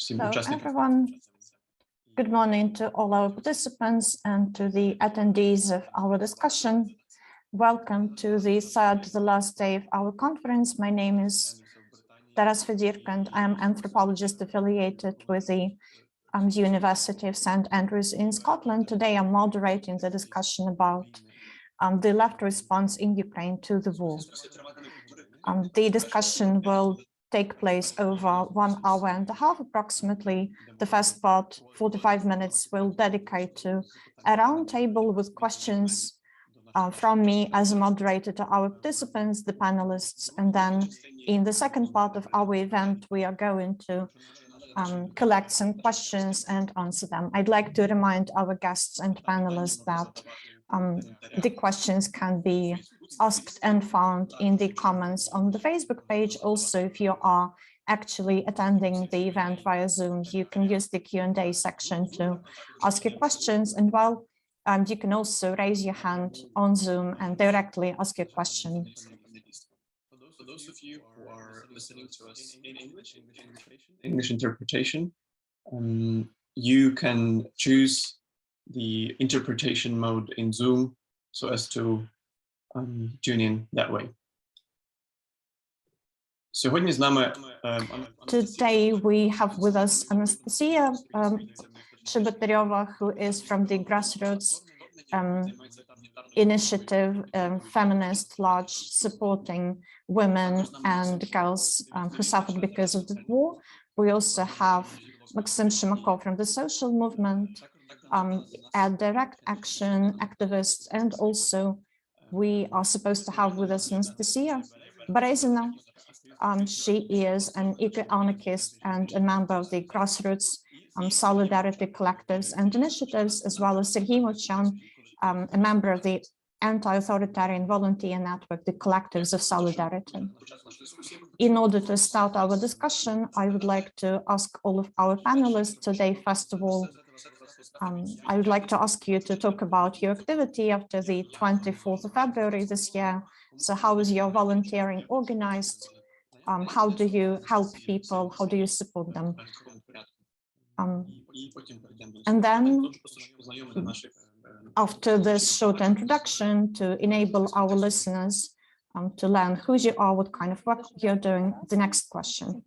Hello, everyone. Good morning to all our participants and to the attendees of our discussion. Welcome to the last day of our conference. My name is Fedirko, and I am anthropologist affiliated with the University of St. Andrews in Scotland. Today, I'm moderating the discussion about the left response in Ukraine to the war. The discussion will take place over 1 hour and a half approximately. The first part, 45 minutes, will dedicate to a roundtable with questions from me as a moderator to our participants, the panelists, and then in the second part of our event, we are going to collect some questions and answer them. I'd like to remind our guests and panelists that the questions can be asked and found in the comments on the Facebook page. Also, if you are actually attending the event via Zoom, you can use the Q&A section to ask your questions. And while you can also raise your hand on Zoom and directly ask your question. For those of you who are listening to us in English interpretation, you can choose the interpretation mode in Zoom so as to tune in that way. Today we have with us Anastasia Chebotaryova, who is from the grassroots initiative, Feminist, large, supporting women and girls who suffered because of the war. We also have Maksym Shumakov from the social movement, a direct action activist, and also we are supposed to have with us Anastasia Brezina. She is an eco-anarchist and a member of the grassroots solidarity collectives and initiatives, as well as Serhiy Movchan, a member of the Anti-authoritarian volunteer network, the Collectives of Solidarity. In order to start our discussion, I would like to ask all of our panelists today, first of all, I would like to ask you to talk about your activity after the 24th of February this year. So how is your volunteering organized? How do you help people? How do you support them? And then, after this short introduction, to enable our listeners to learn who you are, what kind of work you're doing, the next question.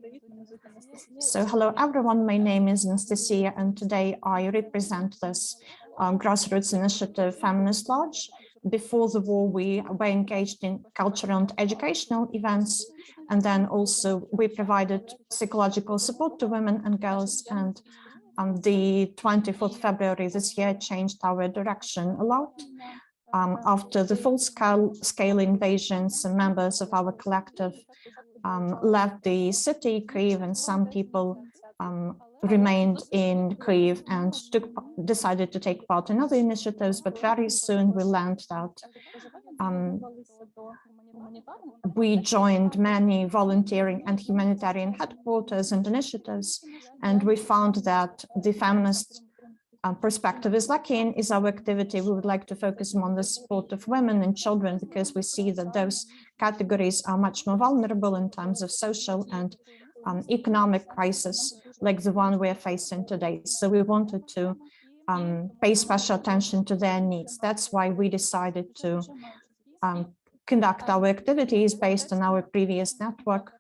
So hello everyone, my name is Anastasia, and today I represent this grassroots initiative, Feminist Lodge. Before the war, we were engaged in cultural and educational events, and then also we provided psychological support to women and girls, and the 24th February this year changed our direction a lot. After the full-scale invasion, some members of our collective left the city, Kyiv, and some people remained in Kyiv and decided to take part in other initiatives, but very soon we learned that we joined many volunteering and humanitarian headquarters and initiatives, and we found that the feminist perspective is lacking in our activity. We would like to focus more on the support of women and children, because we see that those categories are much more vulnerable in terms of social and economic crisis, like the one we're facing today. So we wanted to pay special attention to their needs. That's why we decided to conduct our activities based on our previous network,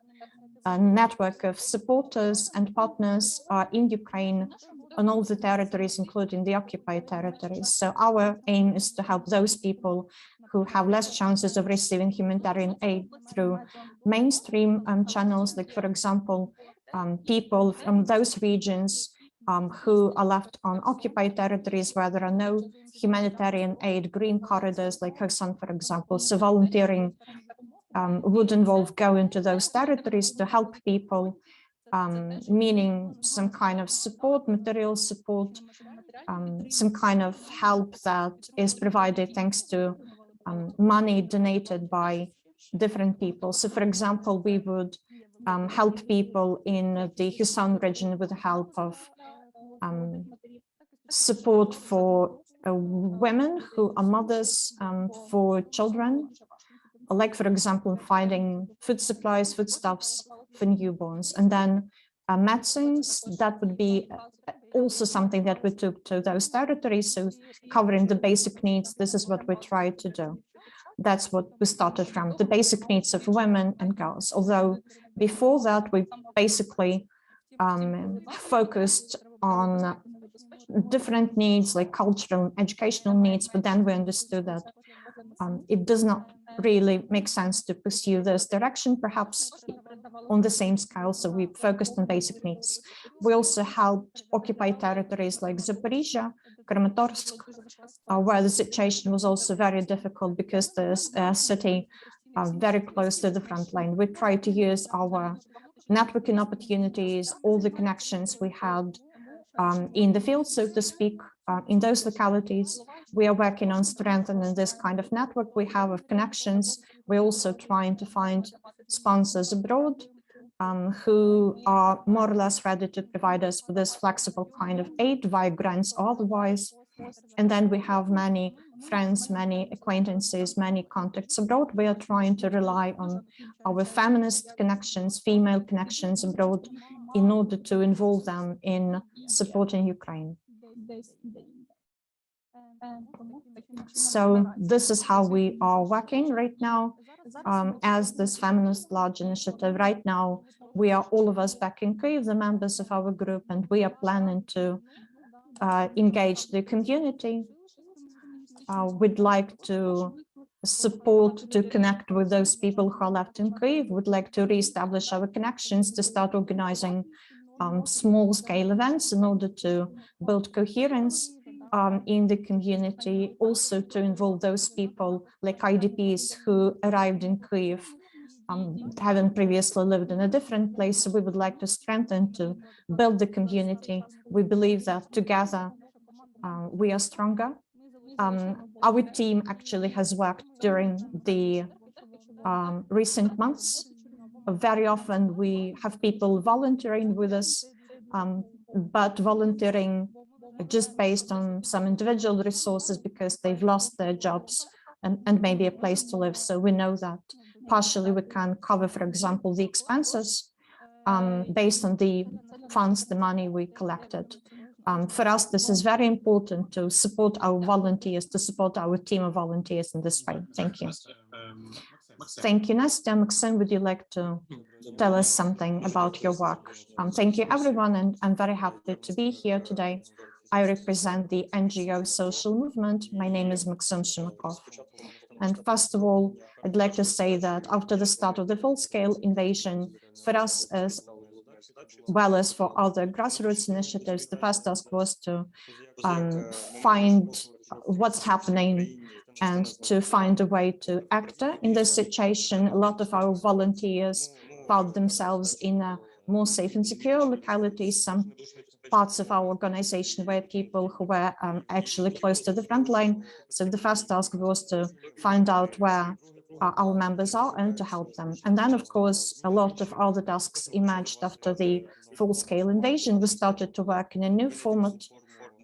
a network of supporters and partners in Ukraine on all the territories, including the occupied territories. So our aim is to help those people who have less chances of receiving humanitarian aid through mainstream channels, like, for example, people from those regions who are left on occupied territories where there are no humanitarian aid, green corridors like Kherson, for example. So volunteering would involve going to those territories to help people, meaning some kind of support, material support, some kind of help that is provided thanks to money donated by different people. So, for example, we would help people in the Kherson region with the help of support for women who are mothers for children, like, for example, finding food supplies, foodstuffs for newborns. And then medicines. That would be also something that we took to those territories. So covering the basic needs, this is what we try to do. That's what we started from, the basic needs of women and girls. Although before that, we basically focused on different needs like cultural and educational needs, but then we understood that it does not really make sense to pursue this direction, perhaps on the same scale. So we focused on basic needs. We also helped occupied territories like Zaporizhia, Kramatorsk, where the situation was also very difficult because there's a city very close to the front line. We tried to use our networking opportunities, all the connections we had in the field, so to speak, in those localities. We are working on strengthening this kind of network we have of connections. We're also trying to find sponsors abroad who are more or less ready to provide us with this flexible kind of aid via grants or otherwise. And then we have many friends, many acquaintances, many contacts abroad. We are trying to rely on our feminist connections, female connections abroad, in order to involve them in supporting Ukraine. So this is how we are working right now as this feminist large initiative. Right now, we are all of us back in Kyiv, the members of our group, and we are planning to engage the community. We'd like to support, to connect with those people who are left in Kyiv. We'd like to reestablish our connections, to start organizing small-scale events in order to build coherence in the community, also to involve those people like IDPs who arrived in Kyiv, having previously lived in a different place. So we would like to strengthen, to build the community. We believe that together we are stronger. Our team actually has worked during the recent months. Very often we have people volunteering with us, but volunteering just based on some individual resources because they've lost their jobs and maybe a place to live. So we know that partially we can cover, for example, the expenses based on the funds, the money we collected. For us, this is very important to support our volunteers, to support our team of volunteers in this way. Thank you. Thank you, Nastya. Maksym, would you like to tell us something about your work? Thank you, everyone, and I'm very happy to be here today. I represent the NGO social movement. My name is Maksym Shumakov. And first of all, I'd like to say that after the start of the full-scale invasion, for us as well as for other grassroots initiatives, the first task was to find what's happening and to find a way to act in this situation. A lot of our volunteers found themselves in a more safe and secure localities. Some parts of our organization were people who were actually close to the front line. So the first task was to find out where our members are and to help them. And then, of course, a lot of other tasks emerged after the full-scale invasion. We started to work in a new format.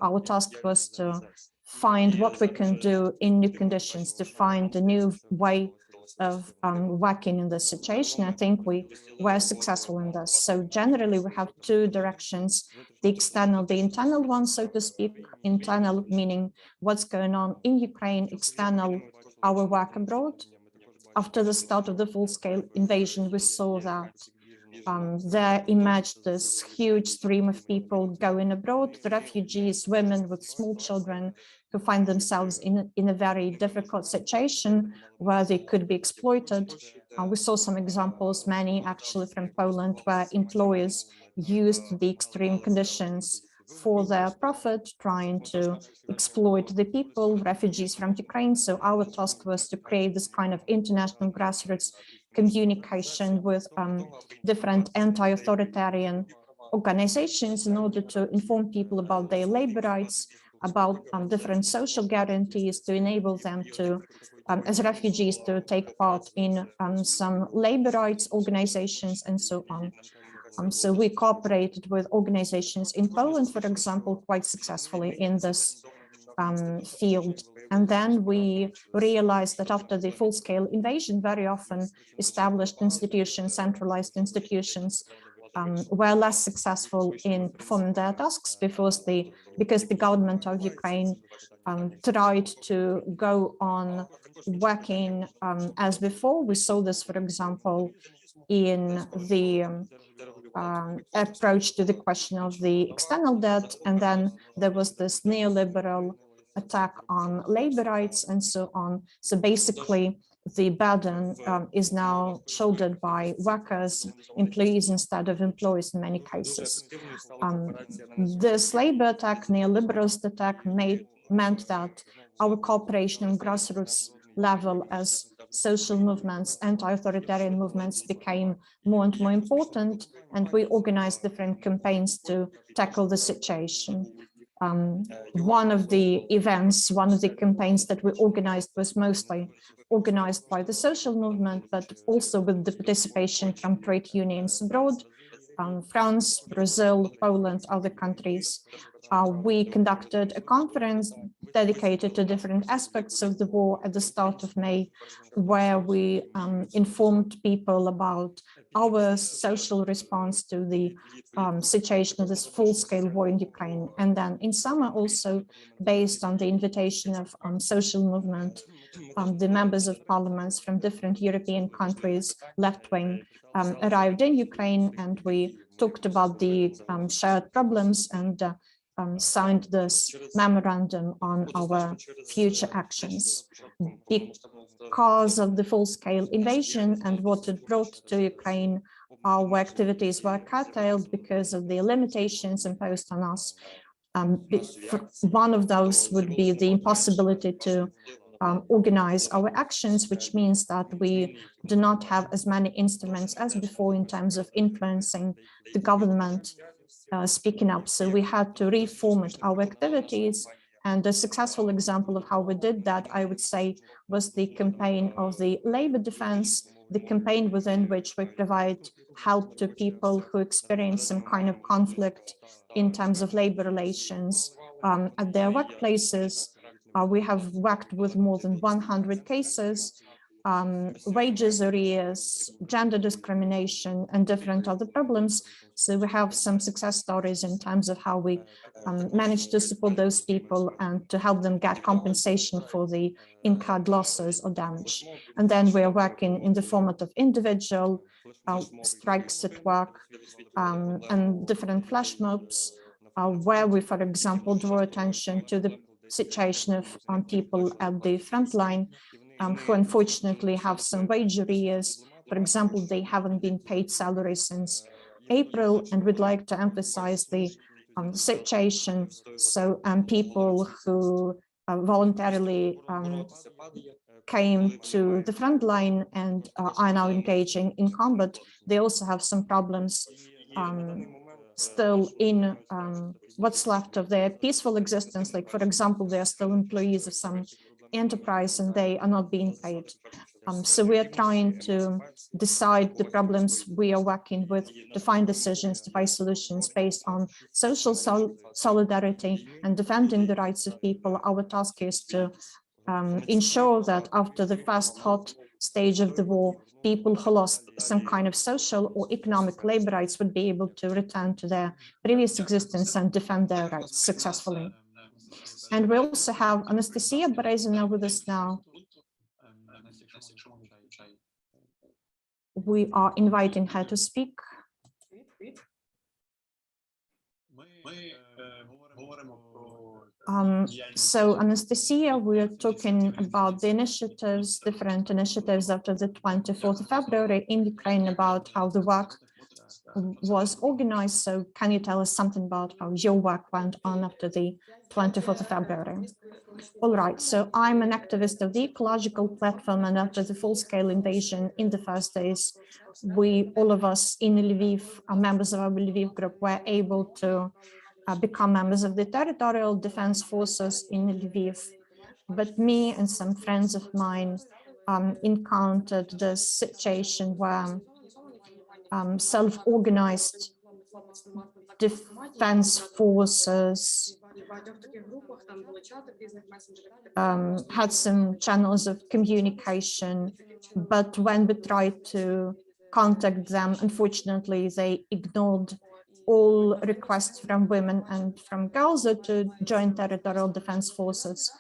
Our task was to find what we can do in new conditions, to find a new way of working in this situation. I think we were successful in this. So generally, we have two directions, the external, the internal one, so to speak. Internal meaning what's going on in Ukraine, external, our work abroad. After the start of the full-scale invasion, we saw that there emerged this huge stream of people going abroad, the refugees, women with small children who find themselves in a very difficult situation where they could be exploited. We saw some examples, many actually from Poland, where employers used the extreme conditions for their profit, trying to exploit the people, refugees from Ukraine. So our task was to create this kind of international grassroots communication with different anti-authoritarian organizations in order to inform people about their labor rights, about different social guarantees, to enable them to, as refugees, to take part in some labor rights organizations and so on. So we cooperated with organizations in Poland, for example, quite successfully in this field. And then we realized that after the full-scale invasion, very often established institutions, centralized institutions, were less successful in performing their tasks because the government of Ukraine tried to go on working as before. We saw this, for example, in the approach to the question of the external debt, and then there was this neoliberal attack on labor rights and so on. So basically, the burden is now shouldered by workers, employees instead of employees in many cases. This labor attack, neoliberalist attack, meant that our cooperation on grassroots level as social movements, anti-authoritarian movements became more and more important, and we organized different campaigns to tackle the situation. One of the campaigns that we organized was mostly organized by the social movement, but also with the participation from trade unions abroad, France, Brazil, Poland, other countries. We conducted a conference dedicated to different aspects of the war at the start of May, where we informed people about our social response to the situation of this full-scale war in Ukraine. And then in summer also, based on the invitation of social movement, the members of parliaments from different European countries, left-wing, arrived in Ukraine, and we talked about the shared problems and signed this memorandum on our future actions. Because of the full-scale invasion and what it brought to Ukraine, our activities were curtailed because of the limitations imposed on us. One of those would be the impossibility to organize our actions, which means that we do not have as many instruments as before in terms of influencing the government speaking up. So we had to reformat our activities. And a successful example of how we did that, I would say, was the campaign of the labor defense, the campaign within which we provide help to people who experience some kind of conflict in terms of labor relations at their workplaces. We have worked with more than 100 cases, wages arrears, gender discrimination, and different other problems. So we have some success stories in terms of how we managed to support those people and to help them get compensation for the incurred losses or damage. And then we are working in the format of individual strikes at work and different flash mobs, where we, for example, draw attention to the situation of people at the front line who unfortunately have some wage arrears. For example, they haven't been paid salary since April, and we'd like to emphasize the situation. So people who voluntarily came to the front line and are now engaging in combat, they also have some problems still in what's left of their peaceful existence. Like, for example, they are still employees of some enterprise and they are not being paid. So we are trying to decide the problems we are working with, to find decisions, to find solutions based on social solidarity and defending the rights of people. Our task is to ensure that after the first hot stage of the war, people who lost some kind of social or economic labor rights would be able to return to their previous existence and defend their rights successfully. And we also have Anastasia Brezina with us now. We are inviting her to speak. So Anastasia, we are talking about the initiatives, different initiatives after the 24th of February in Ukraine, about how the work was organized. So can you tell us something about how your work went on after the 24th of February? All right, so I'm an activist of the ecological platform, and after the full-scale invasion in the first days, all of us in Lviv, members of our Lviv group, were able to become members of the territorial defense forces in Lviv. But me and some friends of mine encountered this situation where self-organized defense forces had some channels of communication, but when we tried to contact them. Unfortunately, they ignored all requests from women and from girls to join territorial defense forces.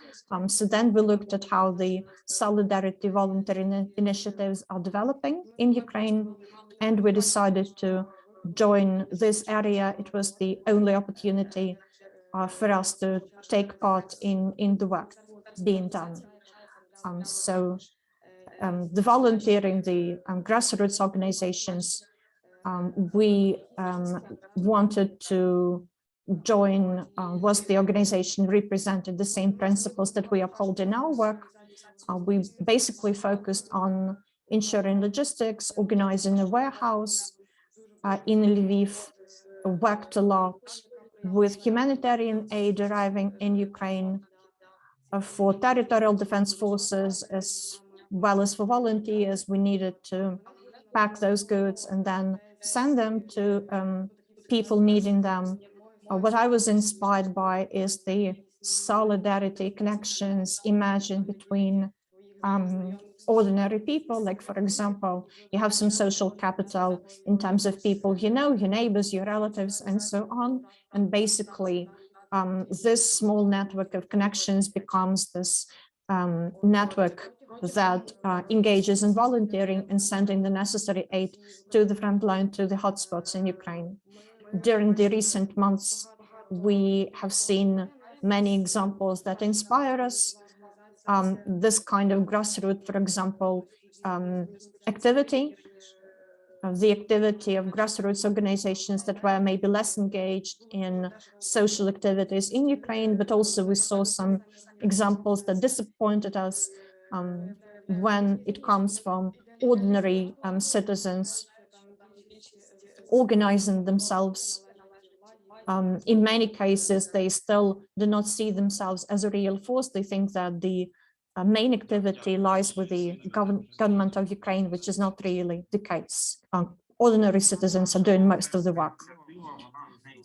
So then we looked at how the solidarity voluntary initiatives are developing in Ukraine, and we decided to join this area. It was the only opportunity for us to take part in the work being done. The volunteering, the grassroots organizations, we wanted to join, was the organization represented the same principles that we uphold in our work. We basically focused on ensuring logistics, organizing a warehouse in Lviv, worked a lot with humanitarian aid arriving in Ukraine for territorial defense forces, as well as for volunteers. We needed to pack those goods and then send them to people needing them. What I was inspired by is the solidarity connections imagined between ordinary people. Like, for example, you have some social capital in terms of people you know, your neighbors, your relatives, and so on. And basically, this small network of connections becomes this network that engages in volunteering and sending the necessary aid to the front line, to the hotspots in Ukraine. During the recent months, we have seen many examples that inspire us. This kind of grassroots, for example, activity, the activity of grassroots organizations that were maybe less engaged in social activities in Ukraine, but also we saw some examples that disappointed us when it comes from ordinary citizens organizing themselves. In many cases, they still do not see themselves as a real force. They think that the main activity lies with the government of Ukraine, which is not really the case. Ordinary citizens are doing most of the work.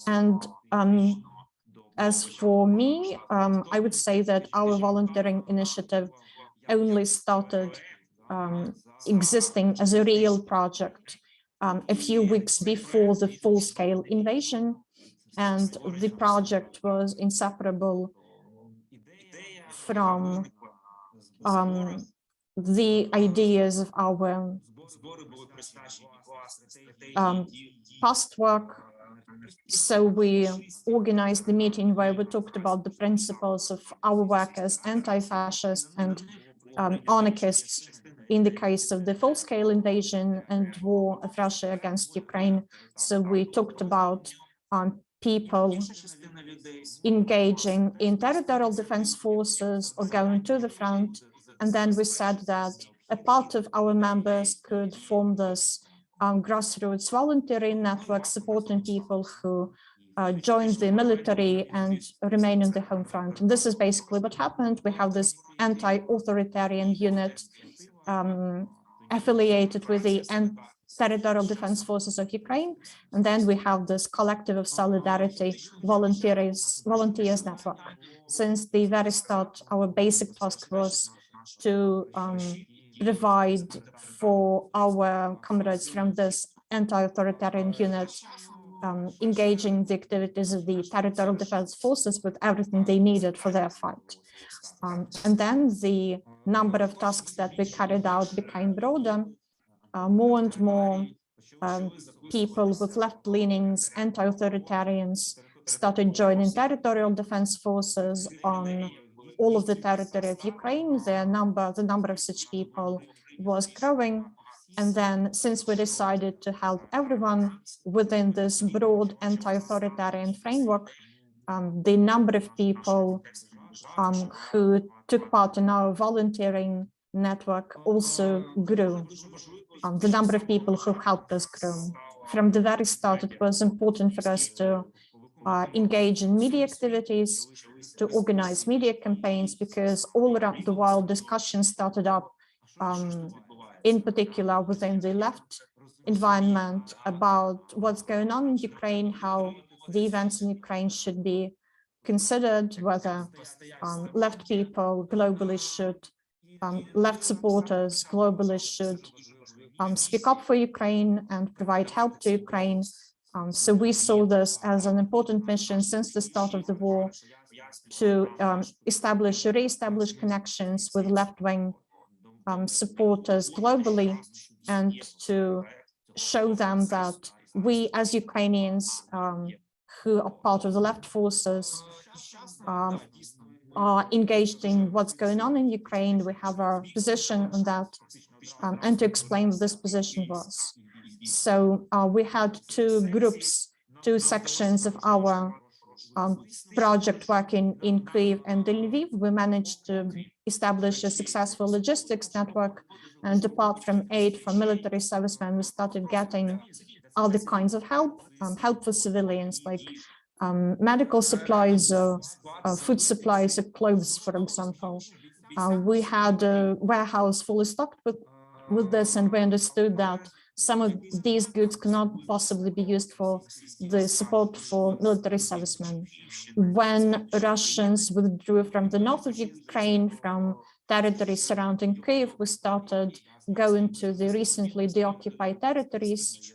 And as for me, I would say that our volunteering initiative only started existing as a real project a few weeks before the full-scale invasion, and the project was inseparable from the ideas of our past work. So we organized the meeting where we talked about the principles of our work as anti-fascist and anarchists in the case of the full-scale invasion and war of Russia against Ukraine. So we talked about people engaging in territorial defense forces or going to the front. And then we said that a part of our members could form this grassroots volunteering network supporting people who join the military and remain in the home front. And this is basically what happened. We have this anti-authoritarian unit affiliated with the territorial defense forces of Ukraine. And then we have this Kolektyvy Solidarnosti volunteers network. Since the very start, our basic task was to provide for our comrades from this anti-authoritarian unit engaging the activities of the territorial defense forces with everything they needed for their fight. And then the number of tasks that we carried out became broader. More and more people with left leanings, anti-authoritarians, started joining territorial defense forces on all of the territory of Ukraine. The number of such people was growing. And then since we decided to help everyone within this broad anti-authoritarian framework, the number of people who took part in our volunteering network also grew. The number of people who helped us grew. From the very start, it was important for us to engage in media activities, to organize media campaigns, because all around the world discussions started up, in particular within the left environment, about what's going on in Ukraine, how the events in Ukraine should be considered, whether left people globally should, left supporters globally should speak up for Ukraine and provide help to Ukraine. So we saw this as an important mission since the start of the war to re-establish connections with left-wing supporters globally, and to show them that we as Ukrainians who are part of the left forces are engaged in what's going on in Ukraine. We have our position on that, and to explain what this position was. So we had two groups, two sections of our project working in Kyiv and Lviv. We managed to establish a successful logistics network, and apart from aid for military servicemen, we started getting other kinds of help for civilians, like medical supplies, food supplies, clothes, for example. We had a warehouse fully stocked with this, and we understood that some of these goods cannot possibly be used for the support for military servicemen. When Russians withdrew from the north of Ukraine, from territories surrounding Kyiv, we started going to the recently deoccupied territories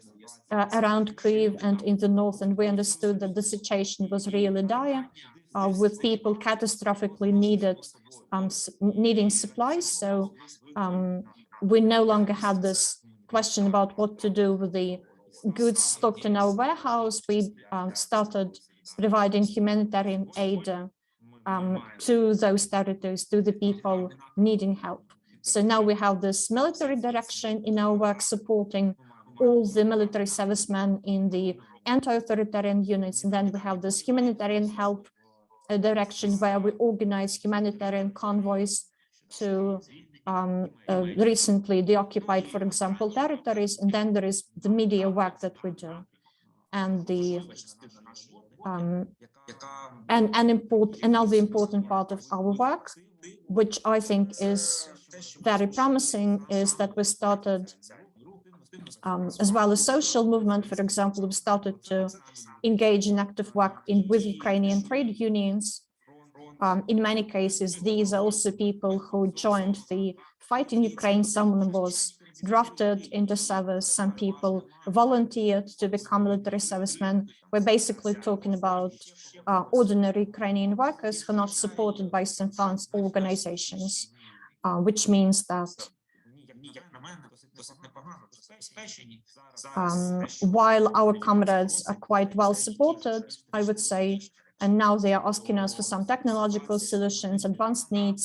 around Kyiv and in the north, and we understood that the situation was really dire, with people catastrophically needing supplies. So we no longer had this question about what to do with the goods stocked in our warehouse. We started providing humanitarian aid to those territories, to the people needing help. So now we have this military direction in our work, supporting all the military servicemen in the anti-authoritarian units, and then we have this humanitarian help direction where we organize humanitarian convoys to recently deoccupied, for example, territories, and then there is the media work that we do, and the another important part of our work, which I think is very promising, is that we started as well as social movement. For example, we started to engage in active work with Ukrainian trade unions. In many cases, these are also people who joined the fight in Ukraine. Someone was drafted into service, some people volunteered to become military servicemen. We're basically talking about ordinary Ukrainian workers who are not supported by some funds organizations, which means that while our comrades are quite well supported, I would say, and now they are asking us for some technological solutions, advanced needs,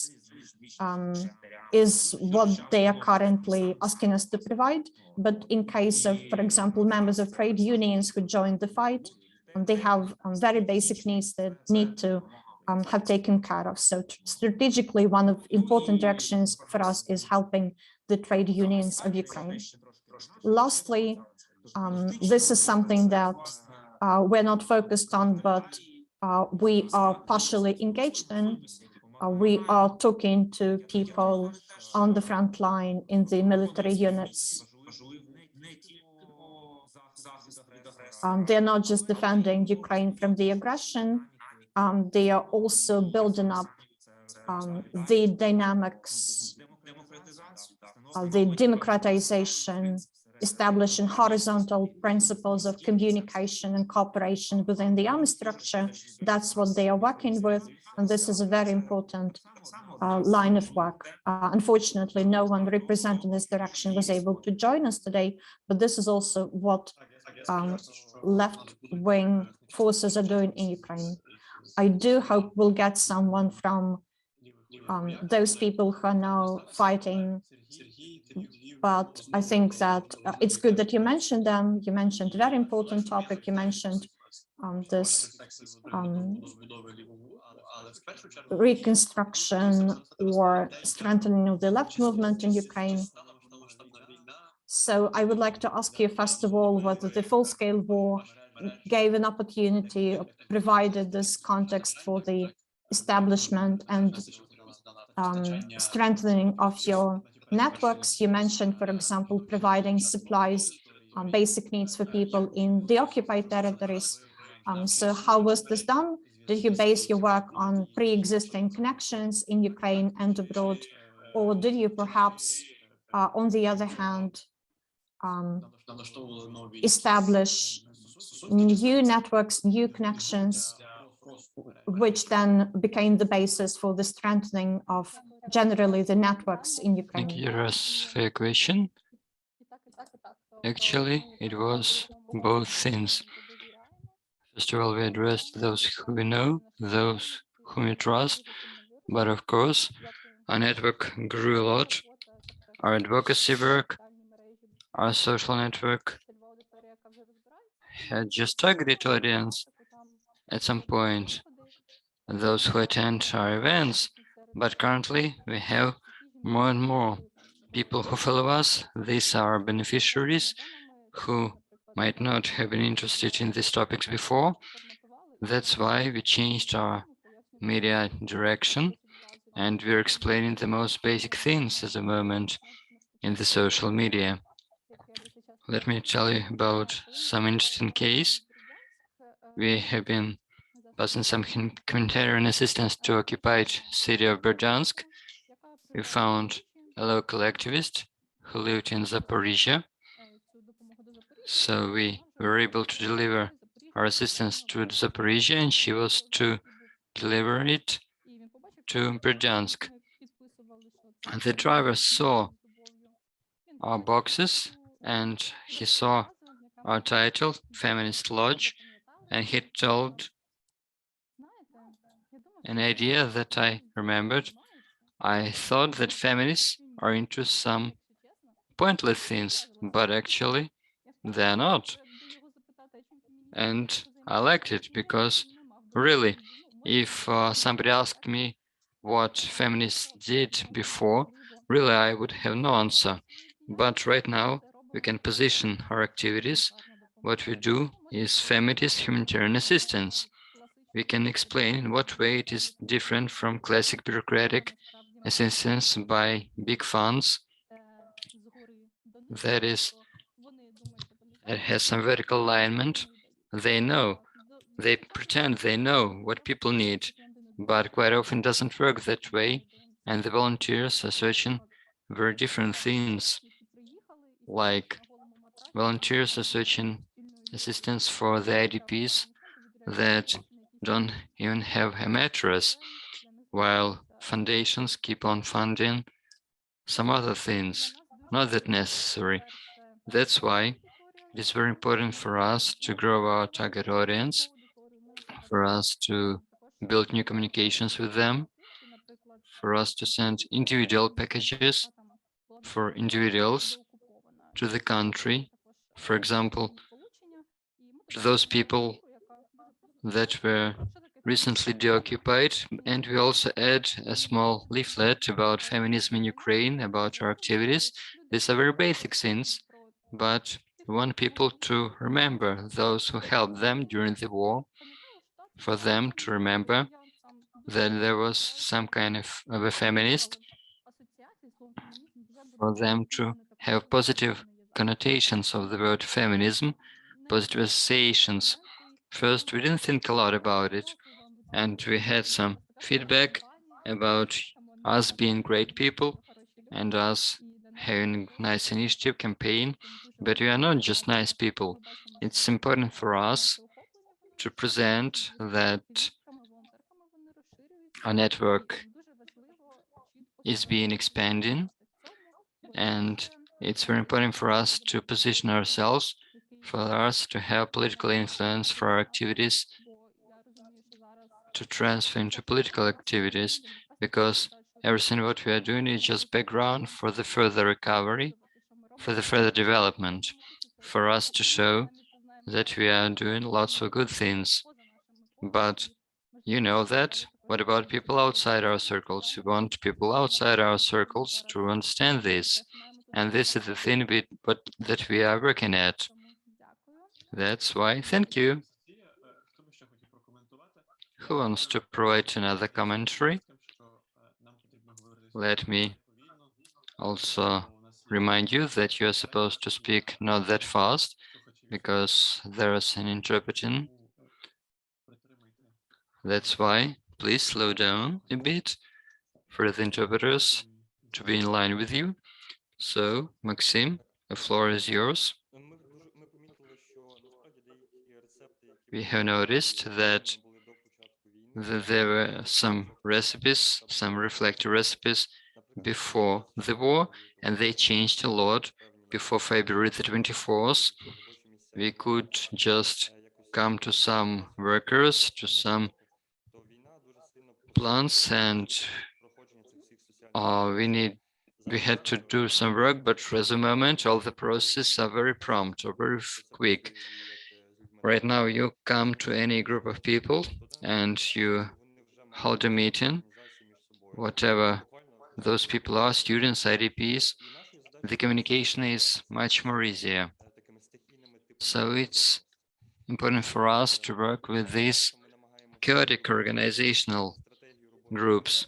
is what they are currently asking us to provide. But in case of, for example, members of trade unions who joined the fight, they have very basic needs that need to have taken care of. So strategically, one of important directions for us is helping the trade unions of Ukraine. Lastly, this is something that we're not focused on, but we are partially engaged in. We are talking to people on the front line in the military units. They're not just defending Ukraine from the aggression, they are also building up the dynamics, the democratization, establishing horizontal principles of communication and cooperation within the army structure. That's what they are working with, and this is a very important line of work. Unfortunately, no one representing this direction was able to join us today, but this is also what left-wing forces are doing in Ukraine. I do hope we'll get someone from those people who are now fighting, but I think that it's good that you mentioned them. You mentioned a very important topic. You mentioned this reconstruction or strengthening of the left movement in Ukraine. So I would like to ask you, first of all, whether the full-scale war gave an opportunity, provided this context for the establishment and strengthening of your networks. You mentioned, for example, providing supplies, basic needs for people in the occupied territories. So how was this done? Did you base your work on pre-existing connections in Ukraine and abroad? Or did you perhaps, on the other hand, establish new networks, new connections, which then became the basis for the strengthening of generally the networks in Ukraine. Thank you, Ras, for your question. Actually, it was both things. First of all, we addressed those who we know, those whom we trust, but of course, our network grew a lot. Our advocacy work, our social network had just targeted audience at some point, those who attend our events, but currently we have more and more people who follow us. These are beneficiaries who might not have been interested in these topics before. That's why we changed our media direction, and we're explaining the most basic things at the moment in the social media. Let me tell you about some interesting case. We have been passing some humanitarian assistance to occupied city of Berdyansk. We found a local activist who lived in Zaporizhia. So we were able to deliver our assistance to Zaporizhia, and she was to deliver it to Berdyansk. And the driver saw our boxes and he saw our title, Feminist Lodge, and he told an idea that I remembered. I thought that feminists are into some pointless things, but actually they're not. And I liked it because really, if somebody asked me what feminists did before, really I would have no answer. But right now we can position our activities. What we do is feminist humanitarian assistance. We can explain in what way it is different from classic bureaucratic assistance by big funds. That is, it has some vertical alignment. They know, they pretend they know what people need, but quite often it doesn't work that way. And the volunteers are searching very different things, like volunteers are searching assistance for the IDPs that don't even have a mattress, while foundations keep on funding some other things, not that necessary. That's why it is very important for us to grow our target audience, for us to build new communications with them, for us to send individual packages for individuals to the country, for example, to those people that were recently deoccupied, and we also add a small leaflet about feminism in Ukraine, about our activities. These are very basic things, but we want people to remember those who helped them during the war, for them to remember that there was some kind of a feminist, for them to have positive connotations of the word feminism, positive associations. First, we didn't think a lot about it, and we had some feedback about us being great people and us having a nice initiative campaign, but we are not just nice people. It's important for us to present that our network is being expanding, and it's very important for us to position ourselves, for us to have political influence for our activities, to transfer into political activities, because everything what we are doing is just background for the further recovery, for the further development, for us to show that we are doing lots of good things. But you know that, what about people outside our circles? We want people outside our circles to understand this. And this is the thing that we are working at. That's why, thank you. Who wants to provide another commentary? Let me also remind you that you are supposed to speak not that fast, because there is an interpreting. That's why, please slow down a bit for the interpreters to be in line with you. So, Maksym, The floor is yours. We have noticed that there were some recipes, some reflected recipes before the war, and they changed a lot before February the 24th. We could just come to some workers, to some plants, and we had to do some work, but for the moment, all the processes are very prompt or very quick. Right now, you come to any group of people and you hold a meeting, whatever those people are, students, IDPs, the communication is much more easier. So it's important for us to work with these chaotic organizational groups.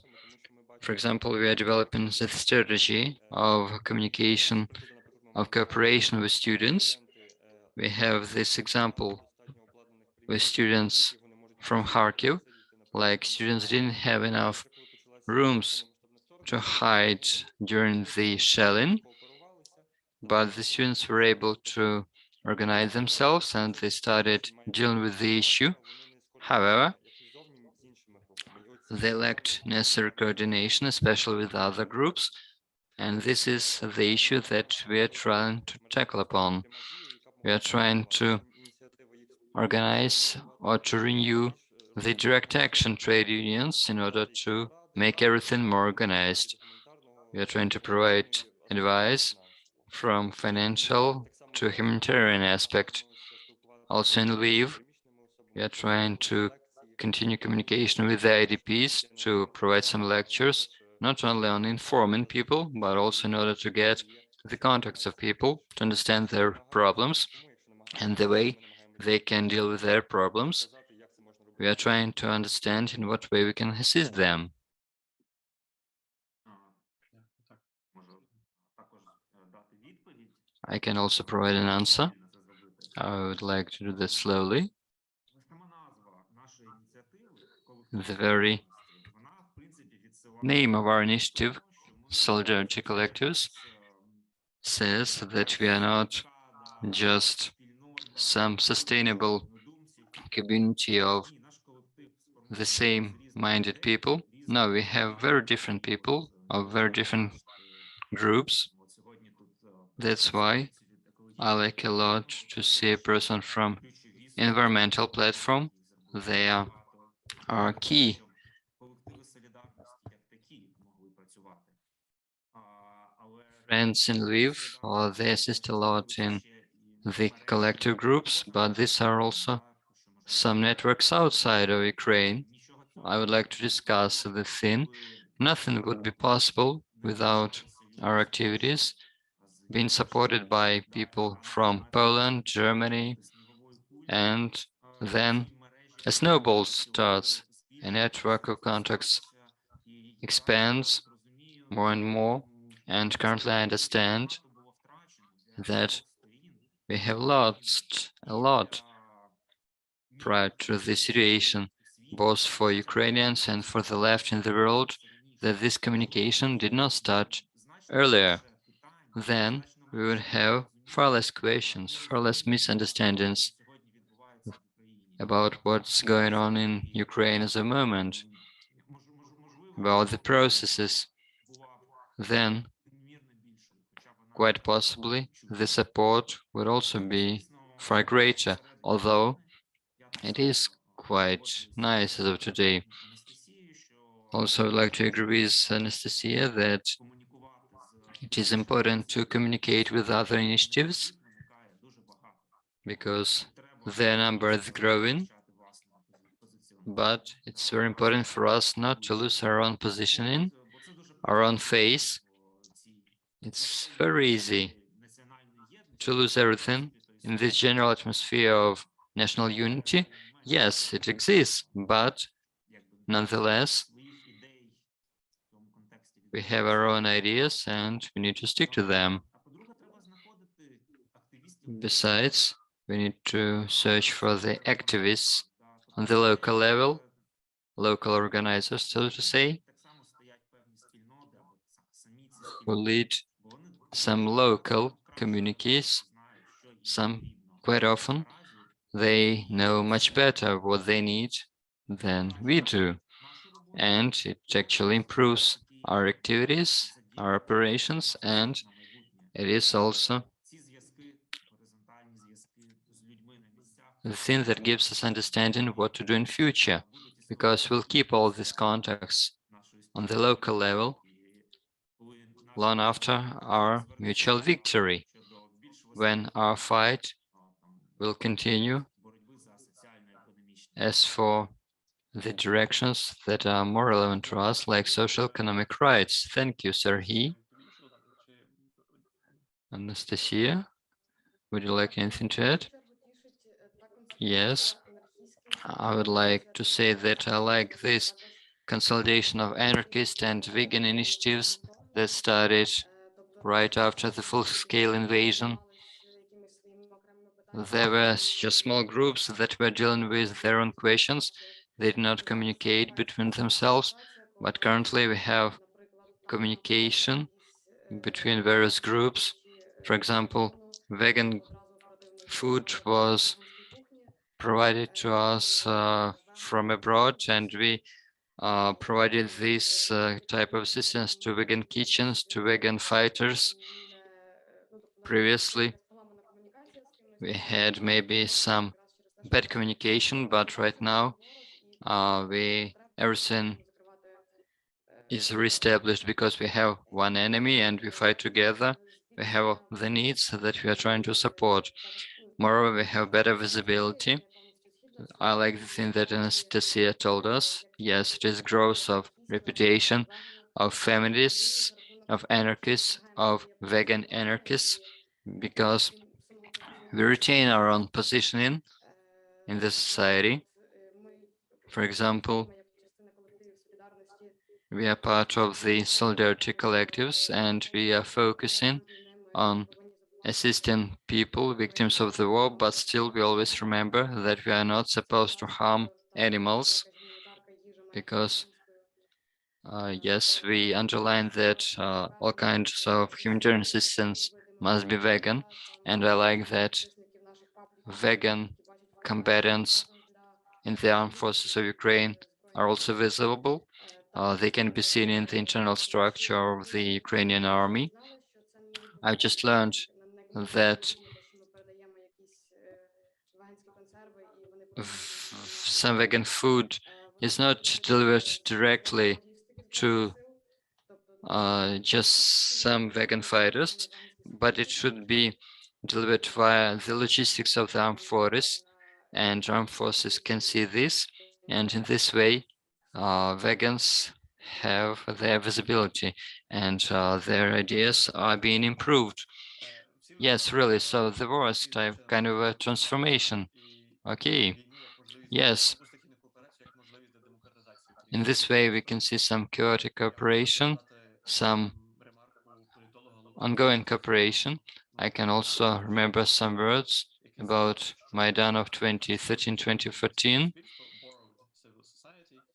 For example, we are developing the strategy of communication, of cooperation with students. We have this example with students from Kharkiv, like students didn't have enough rooms to hide during the shelling, but the students were able to organize themselves and they started dealing with the issue. However, they lacked necessary coordination, especially with other groups, and this is the issue that we are trying to tackle upon. We are trying to organize or to renew the direct action trade unions in order to make everything more organized. We are trying to provide advice from financial to humanitarian aspect. Also in Lviv, we are trying to continue communication with the IDPs to provide some lectures, not only on informing people, but also in order to get the contacts of people to understand their problems and the way they can deal with their problems. We are trying to understand in what way we can assist them. I can also provide an answer. I would like to do this slowly. The very name of our initiative, Solidarity Collectives, says that we are not just some sustainable community of the same-minded people. No, we have very different people of very different groups. That's why I like a lot to see a person from environmental platform. They are our key. Friends in Lviv, or they assist a lot in the collective groups, but these are also some networks outside of Ukraine. I would like to discuss the thing. Nothing would be possible without our activities being supported by people from Poland, Germany, and then a snowball starts. A network of contacts expands more and more, and currently I understand that we have lost a lot prior to this situation, both for Ukrainians and for the left in the world, that this communication did not start earlier. Then we would have far less questions, far less misunderstandings about what's going on in Ukraine at the moment, about the processes. Then, quite possibly, the support would also be far greater, although it is quite nice as of today. Also, I'd like to agree with Anastasia that it is important to communicate with other initiatives because their number is growing, but it's very important for us not to lose our own positioning, our own face. It's very easy to lose everything in this general atmosphere of national unity. Yes, it exists, but nonetheless, we have our own ideas and we need to stick to them. Besides, we need to search for the activists on the local level, local organizers, so to say, who lead some local communiques, quite often, they know much better what they need than we do. And it actually improves our activities, our operations, and it is also the thing that gives us understanding what to do in future, because we'll keep all these contacts on the local level long after our mutual victory, when our fight will continue. As for the directions that are more relevant to us, like social economic rights. Thank you, Serhiy. Anastasia, would you like anything to add? Yes, I would like to say that I like this consolidation of anarchist and vegan initiatives that started right after the full-scale invasion. There were just small groups that were dealing with their own questions. They did not communicate between themselves, but currently we have communication between various groups. For example, vegan food was provided to us from abroad, and we provided this type of assistance to vegan kitchens, to vegan fighters. Previously, we had maybe some bad communication, but right now everything is reestablished because we have one enemy and we fight together. We have the needs that we are trying to support. Moreover, we have better visibility. I like the thing that Anastasia told us. Yes, it is growth of reputation of feminists, of anarchists, of vegan anarchists, because we retain our own positioning in the society. For example, we are part of the Solidarity collectives, and we are focusing on assisting people, victims of the war, but still we always remember that we are not supposed to harm animals, because yes, we underline that all kinds of humanitarian assistance must be vegan, and I like that vegan combatants in the armed forces of Ukraine are also visible. They can be seen in the internal structure of the Ukrainian army. I just learned that some vegan food is not delivered directly to just some vegan fighters, but it should be delivered via the logistics of the armed forces, and armed forces can see this, and in this way, vegans have their visibility, and their ideas are being improved. Yes, really, so there was kind of a transformation. Okay, yes. In this way, we can see some chaotic cooperation, some ongoing cooperation. I can also remember some words about Maidan of 2013-2014.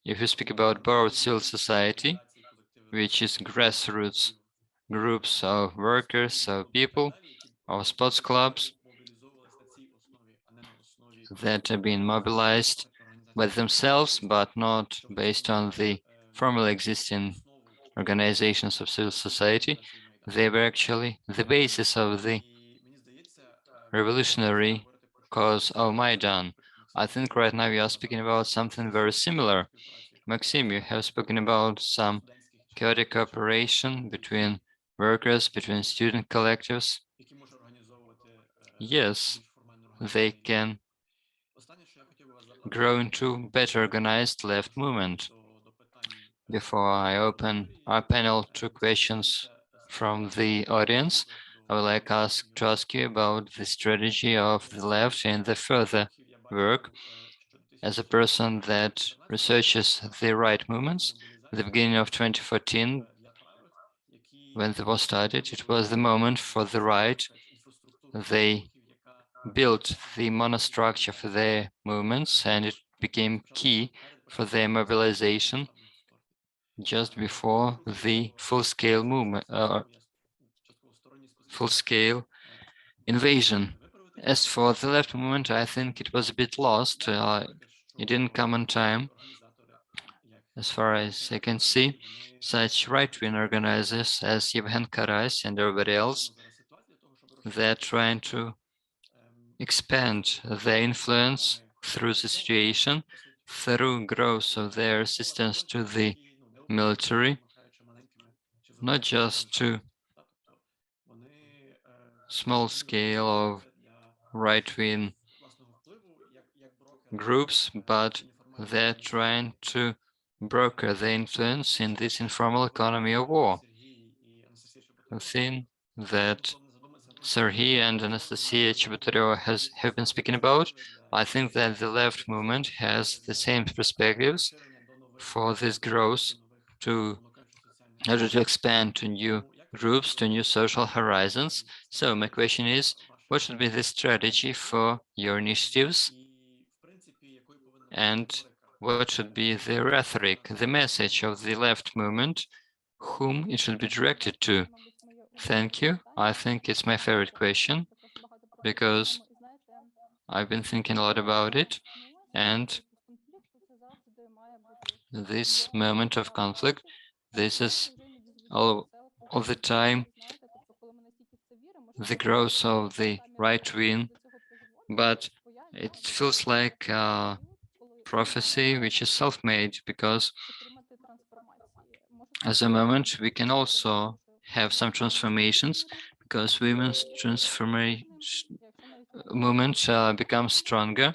If you speak about borrowed civil society, which is grassroots groups of workers, of people, of sports clubs that have been mobilized by themselves, but not based on the formally existing organizations of civil society, they were actually the basis of the revolutionary cause of Maidan. I think right now we are speaking about something very similar. Maksym, you have spoken about some chaotic cooperation between workers, between student collectives. Yes, they can grow into better organized left movement. Before I open our panel to questions from the audience, I would like to ask you about the strategy of the left in the further work. As a person that researches the right movements, at the beginning of 2014, when the war started, it was the moment for the right. They built the monostructure for their movements, and it became key for their mobilization just before the full-scale movement, full-scale invasion. As for the left movement, I think it was a bit lost. It didn't come on time. As far as I can see, such right-wing organizers as Yevhen Karas and everybody else, they're trying to expand their influence through the situation, through growth of their resistance to the military, not just to small scale of right-wing groups, but they're trying to broker the influence in this informal economy of war. A thing that Serhiy and Anastasia Chebotaryova have been speaking about. I think that the left movement has the same perspectives for this growth in order to expand to new groups, to new social horizons. So my question is, what should be the strategy for your initiatives? And what should be the rhetoric, the message of the left movement, whom it should be directed to? Thank you. I think it's my favorite question because I've been thinking a lot about it. And this moment of conflict, this is all the time the growth of the right wing, but it feels like a prophecy which is self-made, because as a moment we can also have some transformations, because women's transformation movement becomes stronger.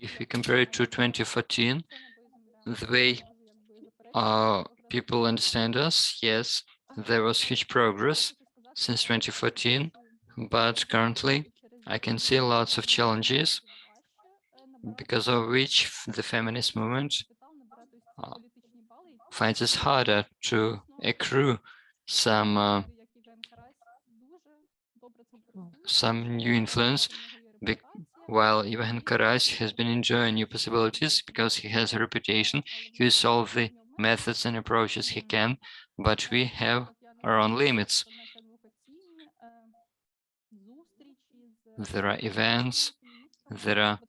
If we compare it to 2014, the way people understand us, yes, there was huge progress since 2014, but currently I can see lots of challenges because of which the feminist movement finds it harder to accrue some new influence, while Ivan Karas has been enjoying new possibilities because he has a reputation. He uses all the methods and approaches he can, but we have our own limits. There are events, there are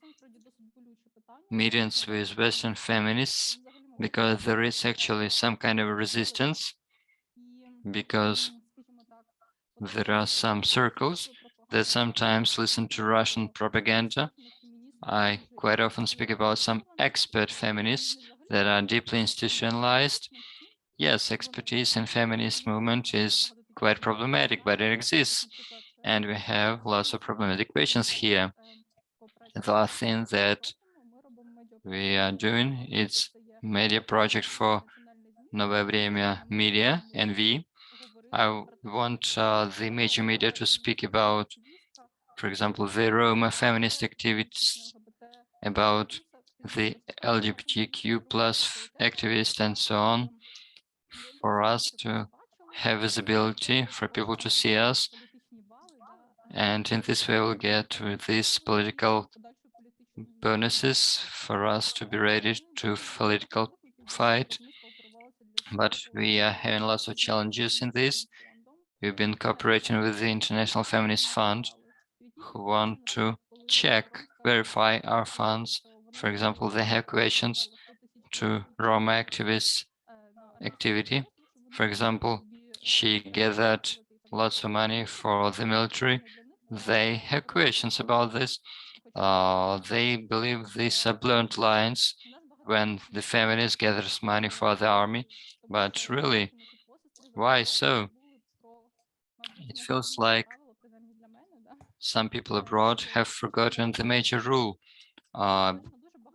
meetings with Western feminists, because there is actually some kind of resistance, because there are some circles that sometimes listen to Russian propaganda. I quite often speak about some expert feminists that are deeply institutionalized. Yes, expertise in feminist movement is quite problematic, but it exists. And we have lots of problematic questions here. The last thing that we are doing is media project for Новое Время Media, NV. I want the major media to speak about, for example, the Roma feminist activities, about the LGBTQ plus activists and so on, for us to have visibility, for people to see us. And in this way, we'll get these political bonuses for us to be ready to political fight. But we are having lots of challenges in this. We've been cooperating with the International Feminist Fund, who want to check, verify our funds. For example, they have questions to Roma activists' activity. For example, she gathered lots of money for the military. They have questions about this. They believe these are blunt lines when the feminist gathers money for the army. But really, why so? It feels like some people abroad have forgotten the major rule,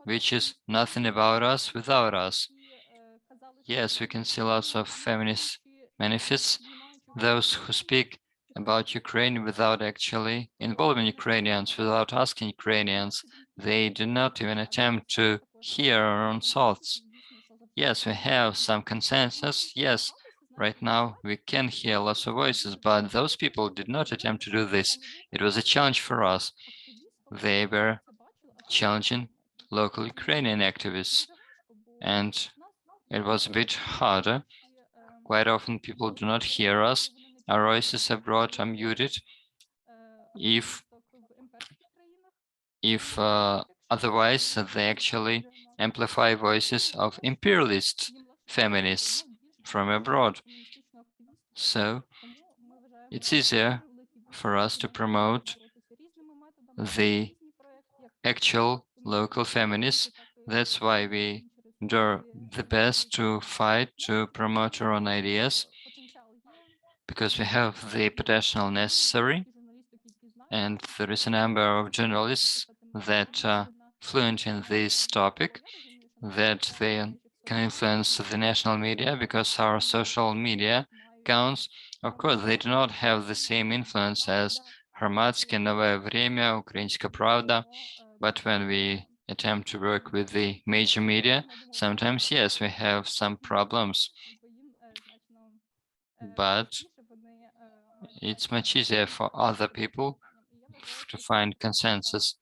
which is nothing about us without us. Yes, we can see lots of feminist manifests, those who speak about Ukraine without actually involving Ukrainians, without asking Ukrainians. They do not even attempt to hear our own thoughts. Yes, we have some consensus. Yes, right now we can hear lots of voices, but those people did not attempt to do this. It was a challenge for us. They were challenging local Ukrainian activists, and it was a bit harder. Quite often people do not hear us. Our voices abroad are muted. if otherwise they actually amplify voices of imperialist feminists from abroad. So it's easier for us to promote the actual local feminists. That's why we do the best to fight to promote our own ideas, because we have the potential necessary, and there is a number of journalists that are fluent in this topic, that they can influence the national media, because our social media accounts, of course, they do not have the same influence as Hromadske, Новое Время, Ukrainska Pravda, but when we attempt to work with the major media, sometimes, yes, we have some problems, but it's much easier for other people to find consensus.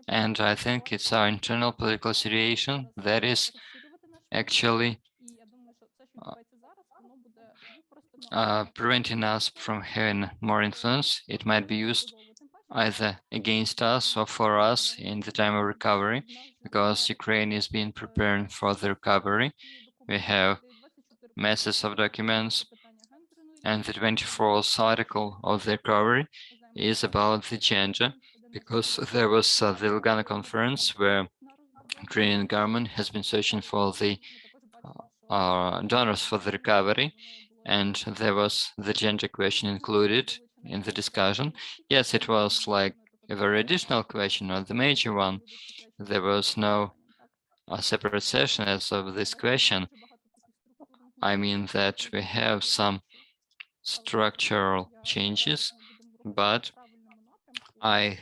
And I think it's our internal political situation that is actually preventing us from having more influence. It might be used either against us or for us in the time of recovery, because Ukraine is being preparing for the recovery. We have masses of documents, and the 24th article of the recovery is about the gender, because there was the Lugano conference where Ukrainian government has been searching for the donors for the recovery, and there was the gender question included in the discussion. Yes, it was like a very additional question, not the major one. There was no separate session as of this question. I mean that we have some structural changes, but I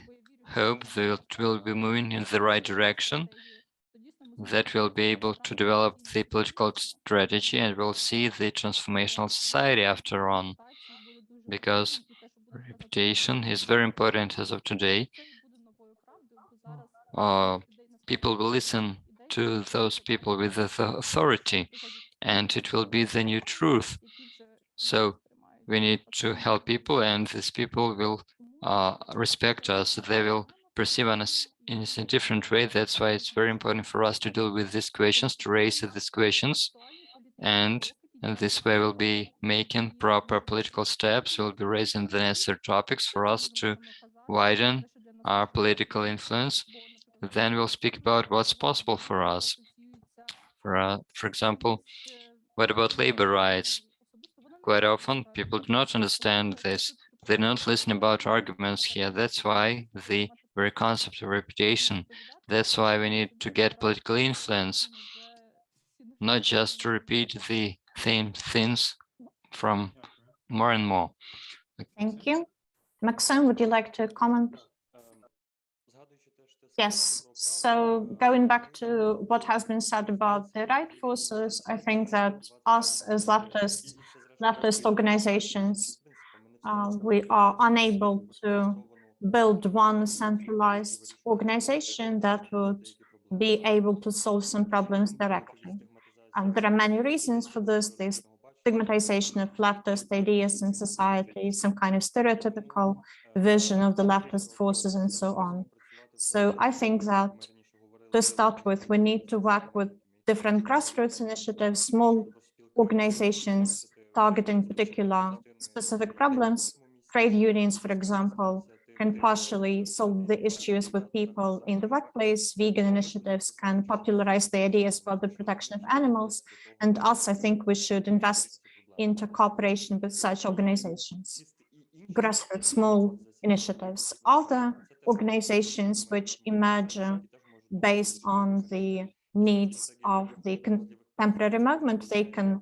hope that we'll be moving in the right direction, that we'll be able to develop the political strategy, and we'll see the transformational society after on, because reputation is very important as of today. People will listen to those people with the authority, and it will be the new truth. So we need to help people, and these people will respect us. They will perceive us in a different way. That's why it's very important for us to deal with these questions, to raise these questions, and in this way we'll be making proper political steps. We'll be raising the necessary topics for us to widen our political influence. Then we'll speak about what's possible for us. For example, what about labor rights? Quite often people do not understand this. They don't listen about arguments here. That's why the very concept of reputation, that's why we need to get political influence, not just to repeat the same things from more and more. Thank you. Maksym, would you like to comment? Yes, so going back to what has been said about the right forces, I think that us as leftist organizations, we are unable to build one centralized organization that would be able to solve some problems directly. And there are many reasons for this. There's stigmatization of leftist ideas in society, some kind of stereotypical vision of the leftist forces, and so on. So I think that to start with, we need to work with different grassroots initiatives, small organizations targeting particular specific problems. Trade unions, for example, can partially solve the issues with people in the workplace. Vegan initiatives can popularize the ideas about the protection of animals. And us, I think we should invest into cooperation with such organizations. Grassroots, small initiatives. Other organizations which emerge based on the needs of the contemporary movement, they can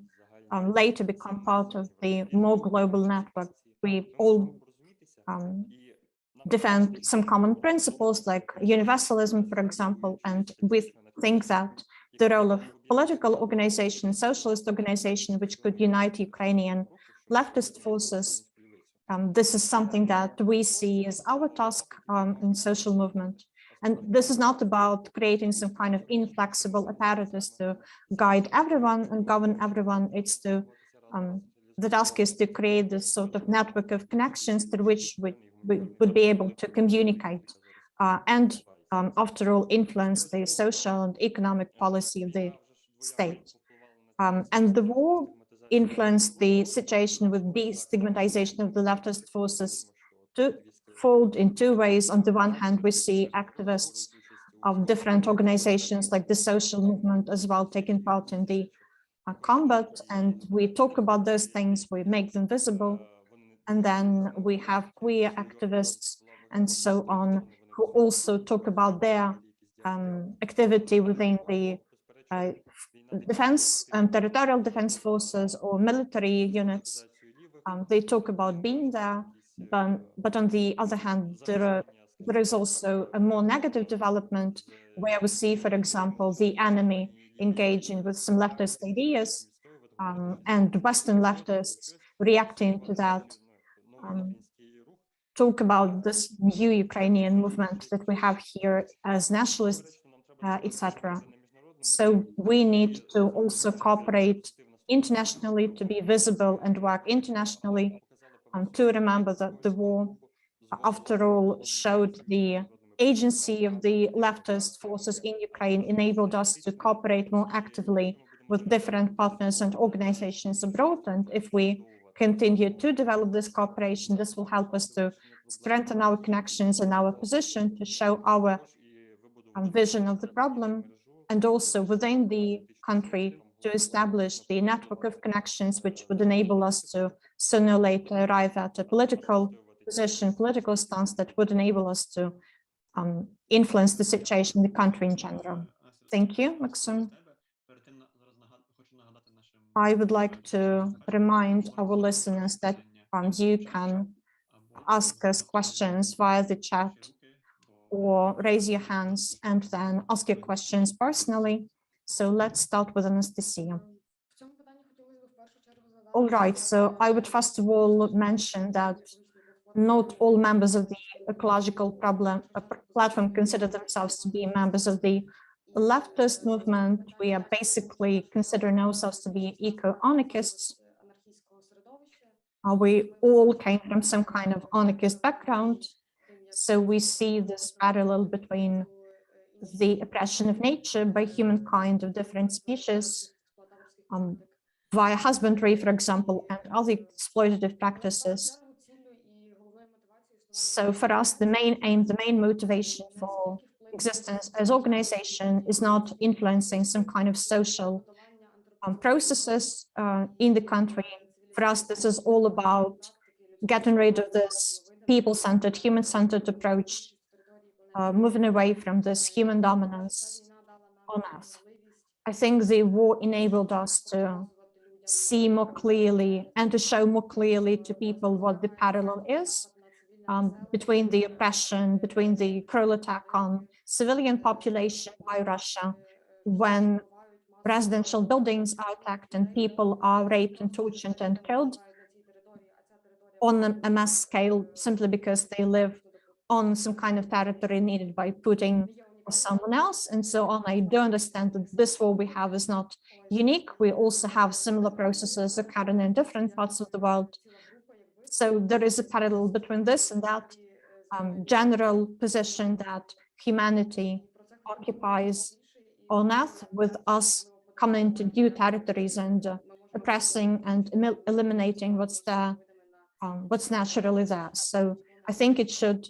later become part of the more global network. We all defend some common principles like universalism, for example, and we think that the role of political organization, socialist organization, which could unite Ukrainian leftist forces, this is something that we see as our task in social movement. And this is not about creating some kind of inflexible apparatus to guide everyone and govern everyone. It's to, the task is to create this sort of network of connections through which we we would be able to communicate and after all influence the social and economic policy of the state. And the war influenced the situation with destigmatization of the leftist forces twofold in two ways. On the one hand, we see activists of different organizations like the social movement as well taking part in the combat, and we talk about those things, we make them visible. And then we have queer activists and so on, who also talk about their activity within the defense, territorial defense forces or military units. They talk about being there, but on the other hand, there is also a more negative development where we see, for example, the enemy engaging with some leftist ideas and Western leftists reacting to that. Talk about this new Ukrainian movement that we have here as nationalists, etc. So we need to also cooperate internationally to be visible and work internationally to remember that the war, after all, showed the agency of the leftist forces in Ukraine, enabled us to cooperate more actively with different partners and organizations abroad. And if we continue to develop this cooperation, this will help us to strengthen our connections and our position, to show our vision of the problem, and also within the country to establish the network of connections which would enable us to sooner or later arrive at a political position, political stance that would enable us to influence the situation in the country in general. Thank you, Maksym. I would like to remind our listeners that you can ask us questions via the chat or raise your hands and then ask your questions personally. So let's start with Anastasia. All right, so I would first of all mention that not all members of the ecological platform consider themselves to be members of the leftist movement. We are basically considering ourselves to be eco-anarchists. We all came from some kind of anarchist background. So we see this parallel between the oppression of nature by humankind of different species via husbandry, for example, and other exploitative practices. So for us, the main aim, the main motivation for existence as organization is not influencing some kind of social processes in the country. For us, this is all about getting rid of this people-centered, human-centered approach, moving away from this human dominance on Earth. I think the war enabled us to see more clearly and to show more clearly to people what the parallel is between the oppression, between the cruel attack on civilian population by Russia, when residential buildings are attacked and people are raped and tortured and killed on a mass scale simply because they live on some kind of territory needed by Putin or someone else and so on. I do understand that this war we have is not unique. We also have similar processes occurring in different parts of the world. So there is a parallel between this and that general position that humanity occupies on Earth, with us coming to new territories and oppressing and eliminating what's there, what's naturally there. So I think it should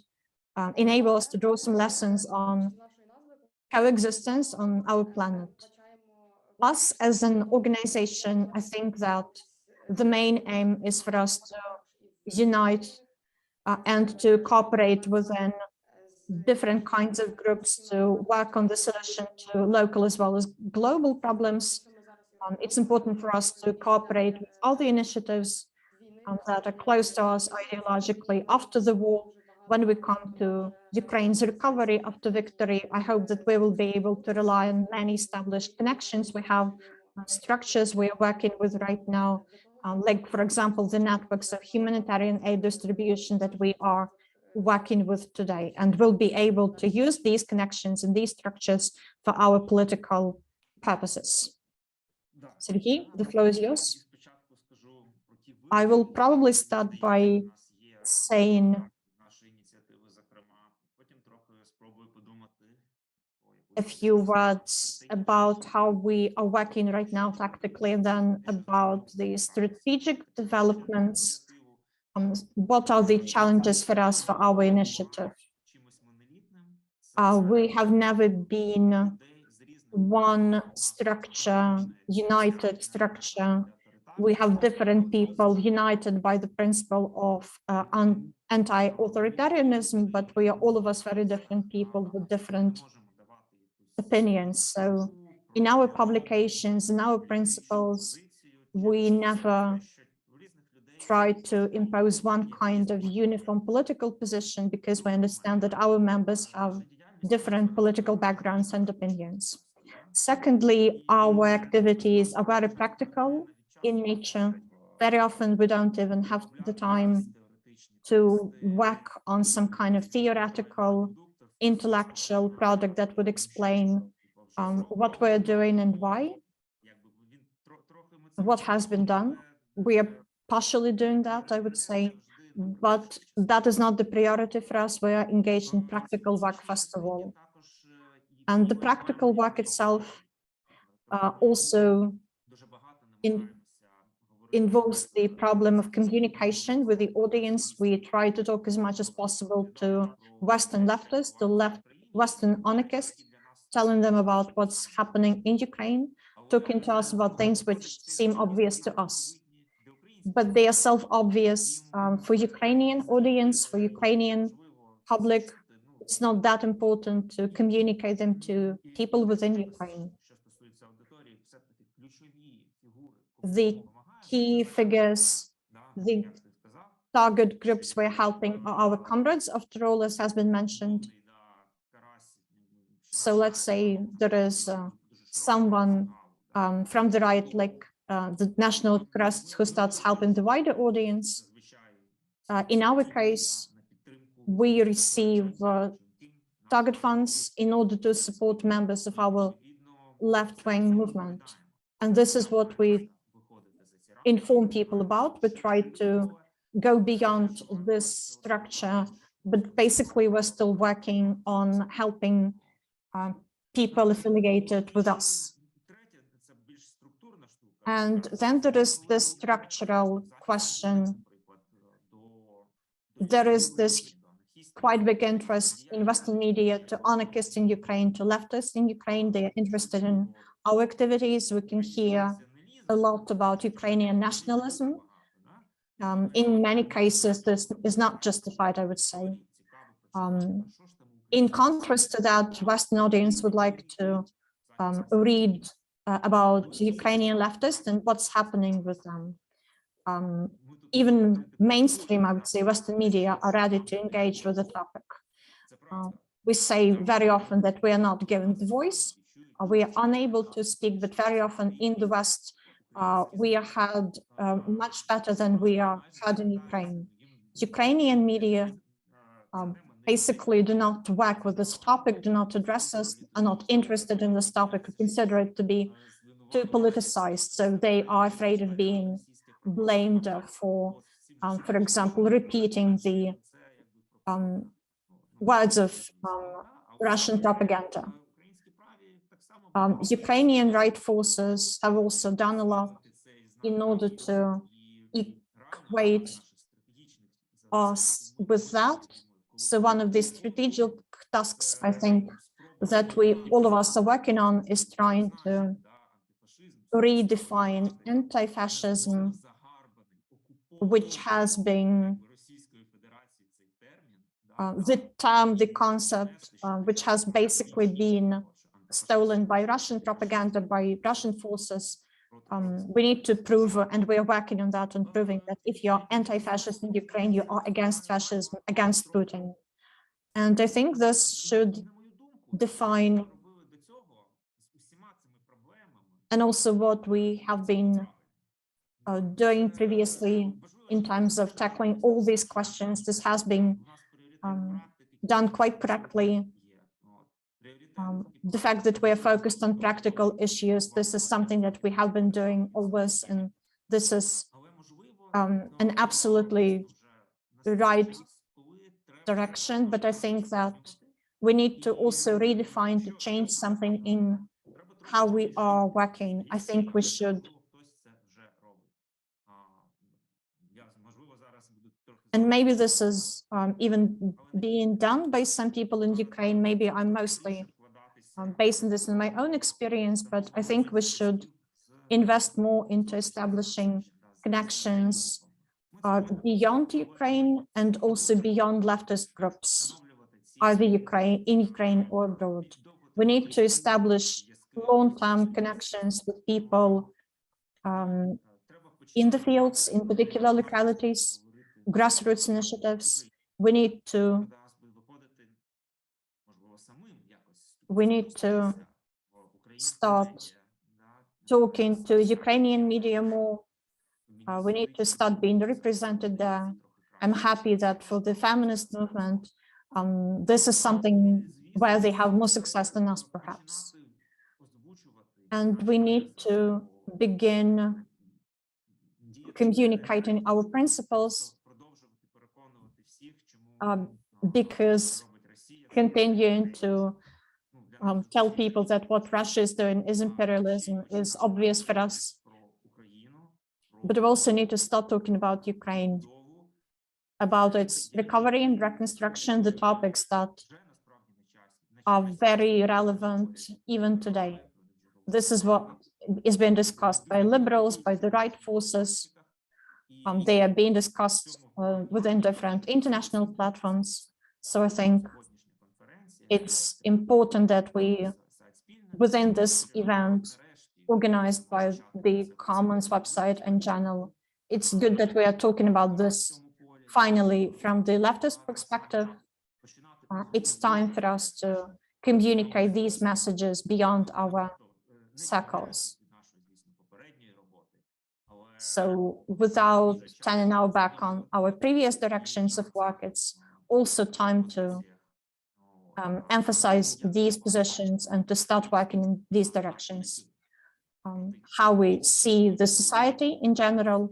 enable us to draw some lessons on coexistence on our planet. Us as an organization, I think that the main aim is for us to unite and to cooperate within different kinds of groups to work on the solution to local as well as global problems. It's important for us to cooperate with all the initiatives that are close to us ideologically after the war. When we come to Ukraine's recovery after victory, I hope that we will be able to rely on many established connections. We have structures we are working with right now, like, for example, the networks of humanitarian aid distribution that we are working with today, and we'll be able to use these connections and these structures for our political purposes. Serhiy, the floor is yours. I will probably start by saying a few words about how we are working right now tactically, and then about the strategic developments. What are the challenges for us for our initiative? We have never been one structure, united structure. We have different people united by the principle of anti-authoritarianism, but we are all of us very different people with different opinions. So in our publications, in our principles, we never try to impose one kind of uniform political position, because we understand that our members have different political backgrounds and opinions. Secondly, our activities are very practical in nature. Very often we don't even have the time to work on some kind of theoretical, intellectual product that would explain what we're doing and why, what has been done. We are partially doing that, I would say, but that is not the priority for us. We are engaged in practical work, first of all. And the practical work itself also involves the problem of communication with the audience. We try to talk as much as possible to Western leftists, to Western anarchists, telling them about what's happening in Ukraine, talking to us about things which seem obvious to us, but they are self-obvious for Ukrainian audience, for Ukrainian public. It's not that important to communicate them to people within Ukraine. The key figures, the target groups we're helping are our comrades, after all, as has been mentioned. So let's say there is someone from the right, like the National Trust, who starts helping the wider audience. In our case, we receive target funds in order to support members of our left-wing movement. And this is what we inform people about. We try to go beyond this structure, but basically we're still working on helping people affiliated with us. And then there is this structural question. There is this quite big interest in Western media to anarchists in Ukraine, to leftists in Ukraine. They are interested in our activities. We can hear a lot about Ukrainian nationalism. In many cases, this is not justified, I would say. In contrast to that, Western audience would like to read about Ukrainian leftists and what's happening with them. Even mainstream, I would say, Western media are ready to engage with the topic. We say very often that we are not given the voice. We are unable to speak, but very often in the West, we are heard much better than we are heard in Ukraine. Ukrainian media basically do not work with this topic, do not address us, are not interested in this topic, consider it to be too politicized. So they are afraid of being blamed for example, repeating the words of Russian propaganda. Ukrainian right forces have also done a lot in order to equate us with that. So one of the strategic tasks, I think, that all of us are working on is trying to redefine anti-fascism, which has been the term, the concept, which has basically been stolen by Russian propaganda, by Russian forces. We need to prove, and we are working on that, and proving that if you're anti-fascist in Ukraine, you are against fascism, against Putin. And I think this should define, and also what we have been doing previously in terms of tackling all these questions. This has been done quite correctly. The fact that we are focused on practical issues, this is something that we have been doing always, and this is an absolutely right direction. But I think that we need to also redefine, to change something in how we are working. I think we should. And maybe this is even being done by some people in Ukraine. Maybe I'm mostly basing this on my own experience, but I think we should invest more into establishing connections beyond Ukraine and also beyond leftist groups, either in Ukraine or abroad. We need to establish long-term connections with people in the fields, in particular localities, grassroots initiatives. We need to start talking to Ukrainian media more. We need to start being represented there. I'm happy that for the feminist movement, this is something where they have more success than us, perhaps. And we need to begin communicating our principles, because continuing to tell people that what Russia is doing is imperialism is obvious for us. But we also need to start talking about Ukraine, about its recovery and reconstruction, the topics that are very relevant even today. This is what is being discussed by liberals, by the right forces. They are being discussed within different international platforms. So I think it's important that we, within this event, organized by the Commons website and channel, it's good that we are talking about this finally from the leftist perspective. It's time for us to communicate these messages beyond our circles. So without turning our back on our previous directions of work, it's also time to emphasize these positions and to start working in these directions. How we see the society in general,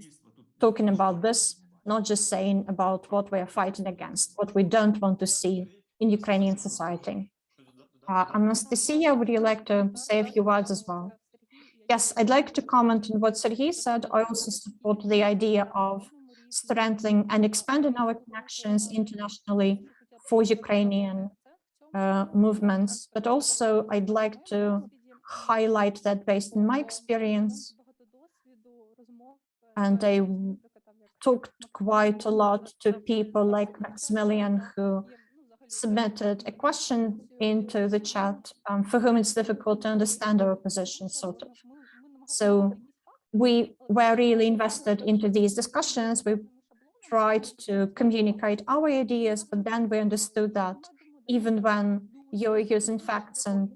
talking about this, not just saying about what we are fighting against, what we don't want to see in Ukrainian society. Anastasia, would you like to say a few words as well? Yes, I'd like to comment on what Serhiy said. I also support the idea of strengthening and expanding our connections internationally for Ukrainian movements, but also I'd like to highlight that based on my experience, and I talked quite a lot to people like Maximilian who submitted a question into the chat for whom it's difficult to understand our position, sort of. So we were really invested into these discussions. We tried to communicate our ideas, but then we understood that even when you're using facts and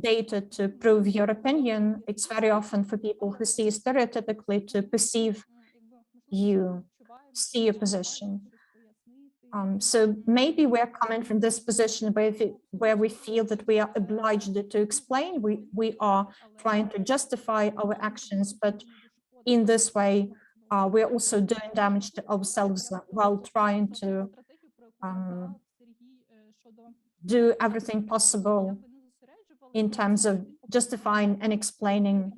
data to prove your opinion, it's very often for people who see stereotypically to perceive you, see your position. So maybe we're coming from this position where we feel that we are obliged to explain, we are trying to justify our actions, but in this way, we're also doing damage to ourselves while trying to do everything possible in terms of justifying and explaining.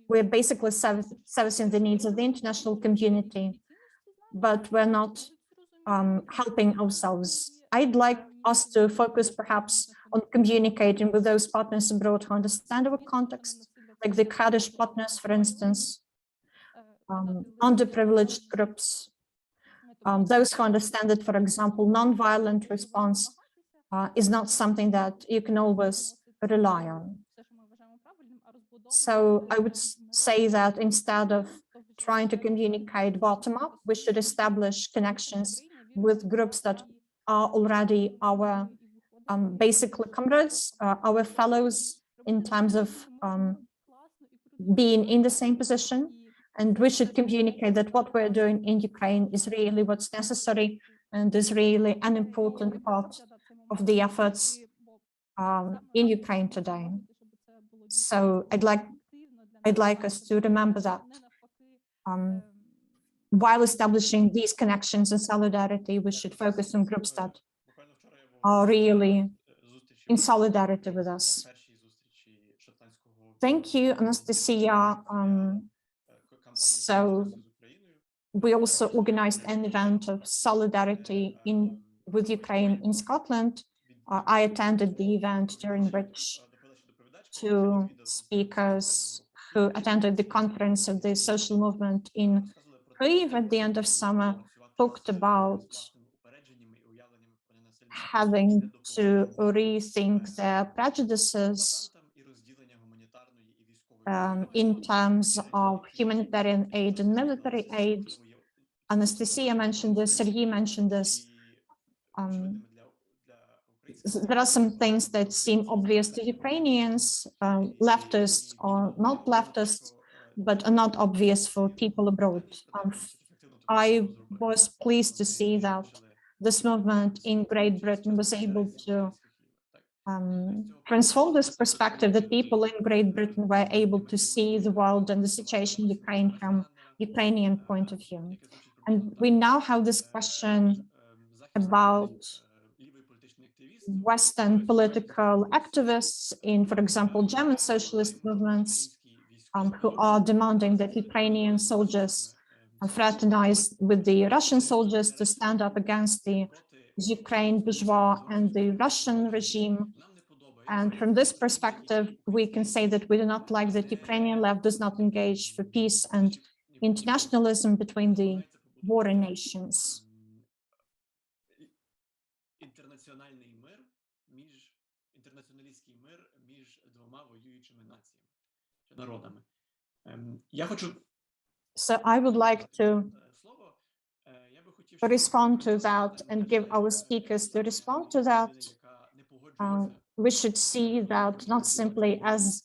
We're basically servicing the needs of the international community, but we're not helping ourselves. I'd like us to focus perhaps on communicating with those partners abroad who understand our context, like the Kurdish partners, for instance, underprivileged groups, those who understand that, for example, non-violent response is not something that you can always rely on. So I would say that instead of trying to communicate bottom-up, we should establish connections with groups that are already our basically comrades, our fellows in terms of being in the same position. And we should communicate that what we're doing in Ukraine is really what's necessary and is really an important part of the efforts in Ukraine today. So I'd like us to remember that while establishing these connections and solidarity, we should focus on groups that are really in solidarity with us. Thank you, Anastasia. So we also organized an event of solidarity with Ukraine in Scotland. I attended the event during which two speakers who attended the conference of the social movement in Kyiv at the end of summer talked about having to rethink their prejudices in terms of humanitarian aid and military aid. Anastasia mentioned this, Serhiy mentioned this. There are some things that seem obvious to Ukrainians, leftists or not leftists, but are not obvious for people abroad. I was pleased to see that this movement in Great Britain was able to transform this perspective, that people in Great Britain were able to see the world and the situation in Ukraine from Ukrainian point of view. And we now have this question about Western political activists in, for example, German socialist movements who are demanding that Ukrainian soldiers fraternize with the Russian soldiers to stand up against the Ukraine bourgeois and the Russian regime. And from this perspective, we can say that we do not like that Ukrainian left does not engage for peace and internationalism between the warring nations. So I would like to respond to that and give our speakers to respond to that. We should see that not simply as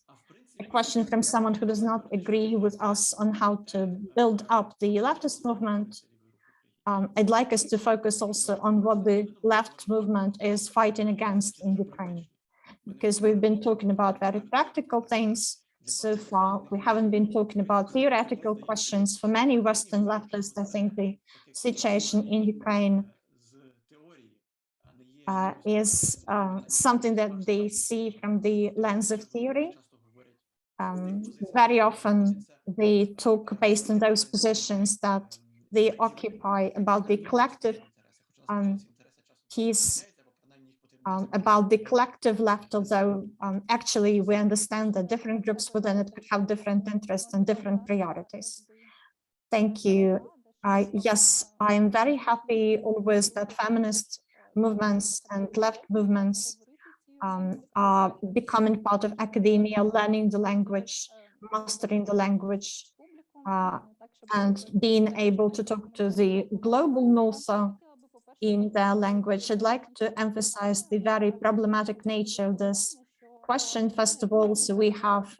a question from someone who does not agree with us on how to build up the leftist movement. I'd like us to focus also on what the left movement is fighting against in Ukraine, because we've been talking about very practical things so far. We haven't been talking about theoretical questions. For many Western leftists, I think the situation in Ukraine is something that they see from the lens of theory. Very often they talk based on those positions that they occupy about the collective piece, about the collective left, although actually we understand that different groups within it could have different interests and different priorities. Thank you. Yes, I am very happy always that feminist movements and left movements are becoming part of academia, learning the language, mastering the language, and being able to talk to the global north in their language. I'd like to emphasize the very problematic nature of this question. First of all, so we have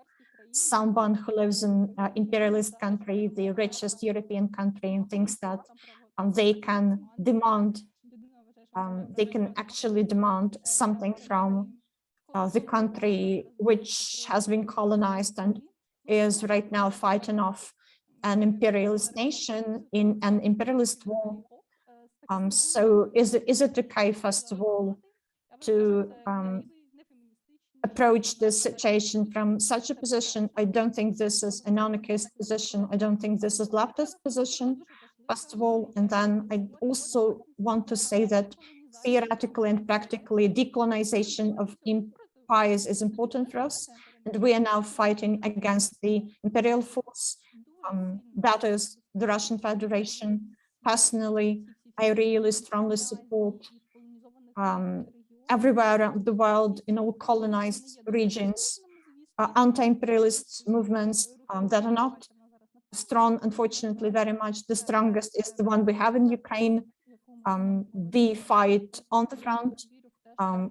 someone who lives in an imperialist country, the richest European country, and thinks that they can demand, they can actually demand something from the country which has been colonized and is right now fighting off an imperialist nation in an imperialist war. So is it okay, first of all, to approach this situation from such a position? I don't think this is an anarchist position. I don't think this is leftist position, first of all. And then I also want to say that theoretically and practically decolonization of empires is important for us. And we are now fighting against the imperial force, that is the Russian Federation. Personally, I really strongly support everywhere around the world, in all colonized regions, anti-imperialist movements that are not strong, unfortunately, very much. The strongest is the one we have in Ukraine, the fight on the front,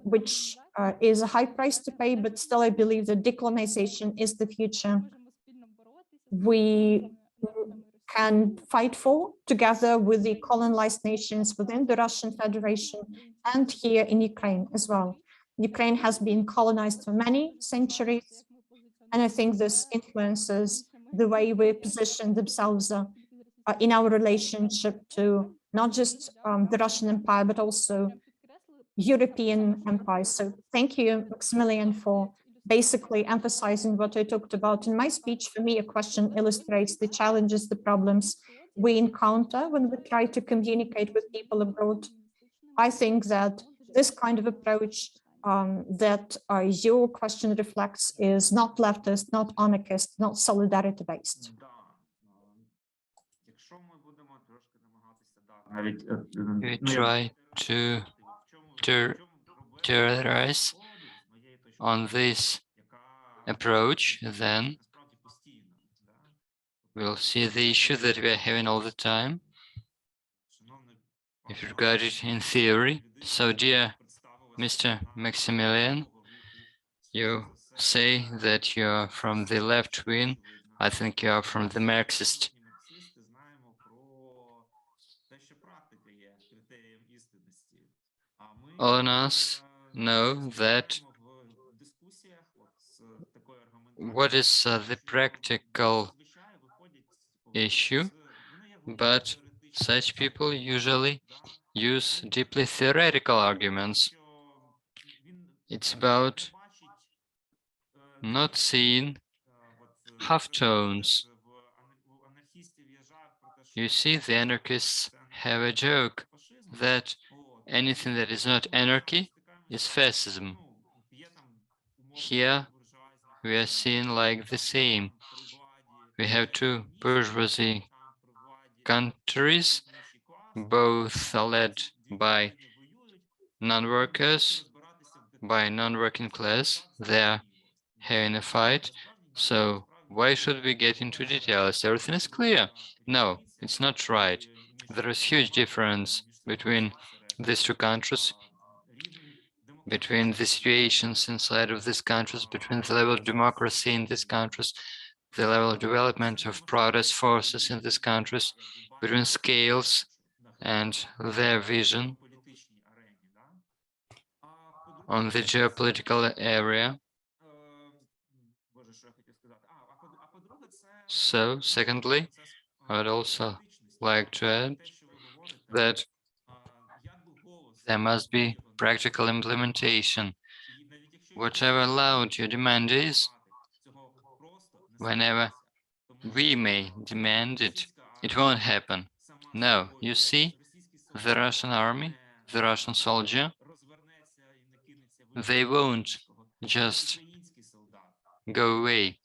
which is a high price to pay, but still I believe that decolonization is the future we can fight for together with the colonized nations within the Russian Federation and here in Ukraine as well. Ukraine has been colonized for many centuries, and I think this influences the way we position themselves in our relationship to not just the Russian Empire, but also European empires. So thank you, Maximilian, for basically emphasizing what I talked about in my speech. For me, a question illustrates the challenges, the problems we encounter when we try to communicate with people abroad. I think that this kind of approach that your question reflects is not leftist, not anarchist, not solidarity-based. We try to theorize on this approach, then we'll see the issue that we are having all the time, if you regard it in theory. So, dear Mr. Maximilian, you say that you are from the left wing. I think you are from the Marxist. All of us know that what is the practical issue, but such people usually use deeply theoretical arguments. It's about not seeing half-tones. You see, the anarchists have a joke that anything that is not anarchy is fascism. Here, we are seeing like the same. We have two bourgeoisie countries, both are led by non-workers, by non-working class. They are having a fight. So why should we get into details? Everything is clear. No, it's not right. There is huge difference between these two countries, between the situations inside of these countries, between the level of democracy in these countries, the level of development of protest forces in these countries, between scales and their vision on the geopolitical area. So, secondly, I would also like to add that there must be practical implementation. Whatever loud your demand is, whenever we may demand it, it won't happen. No, you see, the Russian army, the Russian soldier, they won't just go away.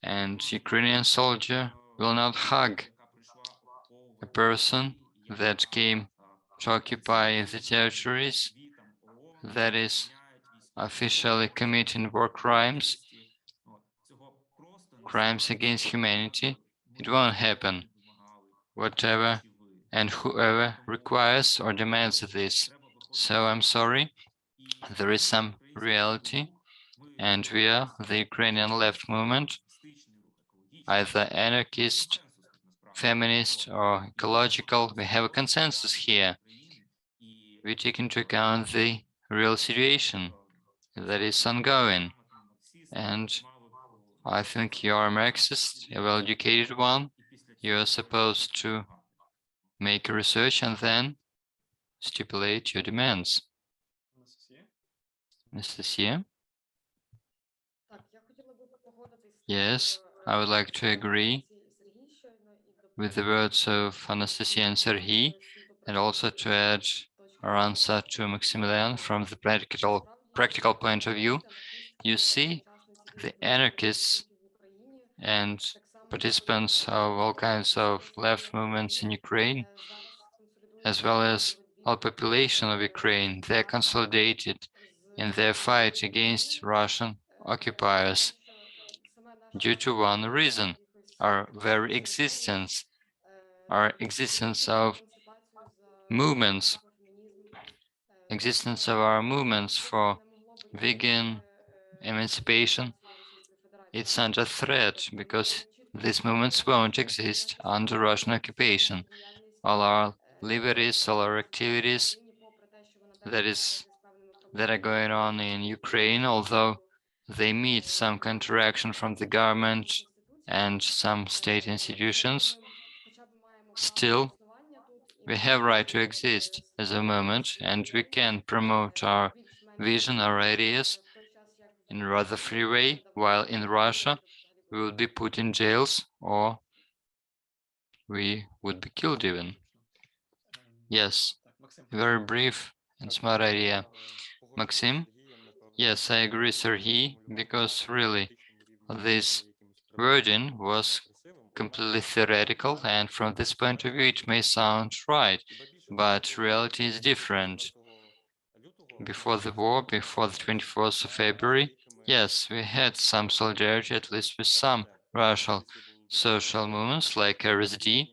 And Ukrainian soldier will not hug a person that came to occupy the territories, that is officially committing war crimes, crimes against humanity. It won't happen. Whatever and whoever requires or demands this. So I'm sorry, there is some reality, and we are the Ukrainian left movement, either anarchist, feminist, or ecological. We have a consensus here. We take into account the real situation that is ongoing. And I think you are a Marxist, a well-educated one. You are supposed to make a research and then stipulate your demands. Anastasia? Yes, I would like to agree with the words of Anastasia and Serhiy, and also to add our answer to Maximilian from the practical point of view. You see, the anarchists and participants of all kinds of left movements in Ukraine, as well as all population of Ukraine, they're consolidated in their fight against Russian occupiers due to one reason: our very existence, our existence of movements, existence of our movements for vegan emancipation. It's under threat because these movements won't exist under Russian occupation. All our liberties, all our activities that are going on in Ukraine, although they meet some counteraction from the government and some state institutions, still We have right to exist as a moment, and we can promote our vision, our ideas in a rather free way, while in Russia we will be put in jails or we would be killed even. Yes, very brief and smart idea. Maksym? Yes, I agree, Serhiy, because really this wording was completely theoretical, and from this point of view it may sound right, but reality is different. Before the war, before the 24th of February, yes, we had some solidarity, at least with some Russian social movements like RSD.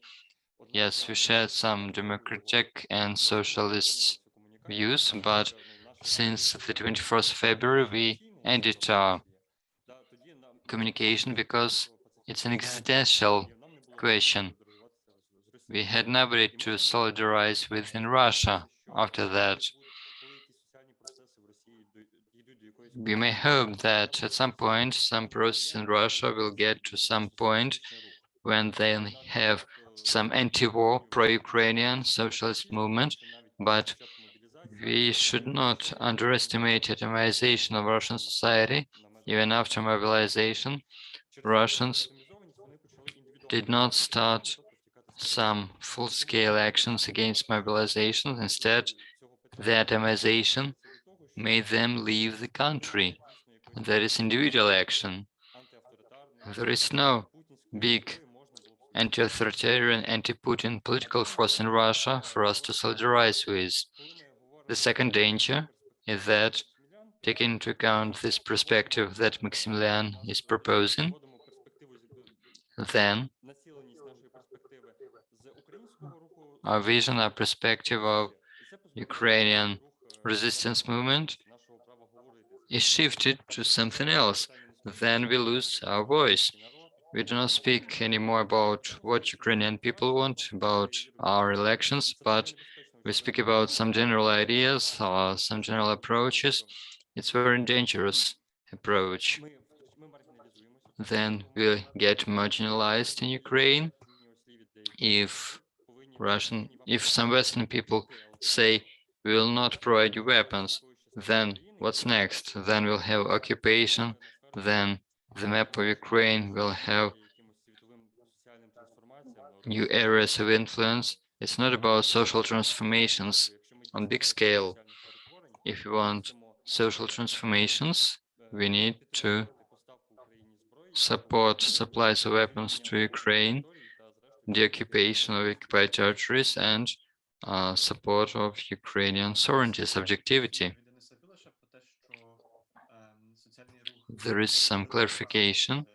Yes, we shared some democratic and socialist views, but since the 24th of February, we ended our communication because it's an existential question. We had nobody to solidarize with in Russia after that. We may hope that at some point, some process in Russia will get to some point when they have some anti-war, pro-Ukrainian socialist movement, but we should not underestimate atomization of Russian society. Even after mobilization, Russians did not start some full-scale actions against mobilization. Instead, the atomization made them leave the country. That is individual action. There is no big anti-authoritarian, anti-Putin political force in Russia for us to solidarize with. The second danger is that, taking into account this perspective that Maksym is proposing, then our vision, our perspective of Ukrainian resistance movement is shifted to something else. Then we lose our voice. We do not speak anymore about what Ukrainian people want, about our elections, but we speak about some general ideas or some general approaches. It's a very dangerous approach. Then we'll get marginalized in Ukraine. If some Western people say we will not provide you weapons, then what's next? Then we'll have occupation, then the map of Ukraine will have new areas of influence. It's not about social transformations on big scale. If we want social transformations, we need to support supplies of weapons to Ukraine, the occupation of occupied territories, and support of Ukrainian sovereignty, subjectivity. There is some clarification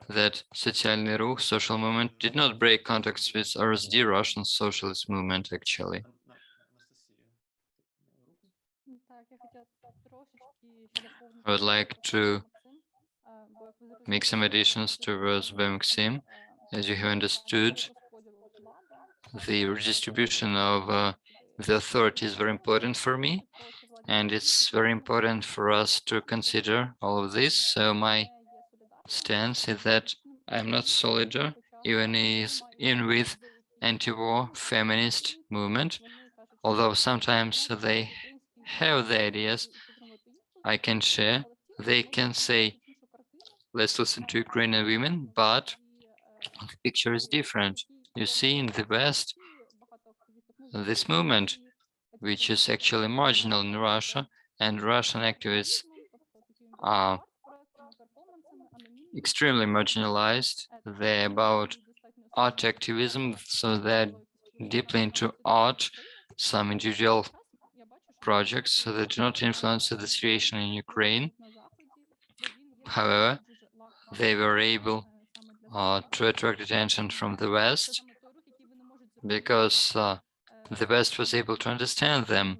that Sotsialnyi Rukh, social movement, did not break contacts with RSD, Russian socialist movement, actually. I would like to make some additions to words by Maksym. As you have understood, the redistribution of the authority is very important for me, and it's very important for us to consider all of this. So my stance is that I'm not solidar even with anti-war feminist movement, although sometimes they have the ideas I can share. They can say, let's listen to Ukrainian women, but the picture is different. You see in the West, this movement, which is actually marginal in Russia, and Russian activists are extremely marginalized. They're about art activism, so they're deeply into art, some individual projects, so they do not influence the situation in Ukraine. However, they were able to attract attention from the West because the West was able to understand them,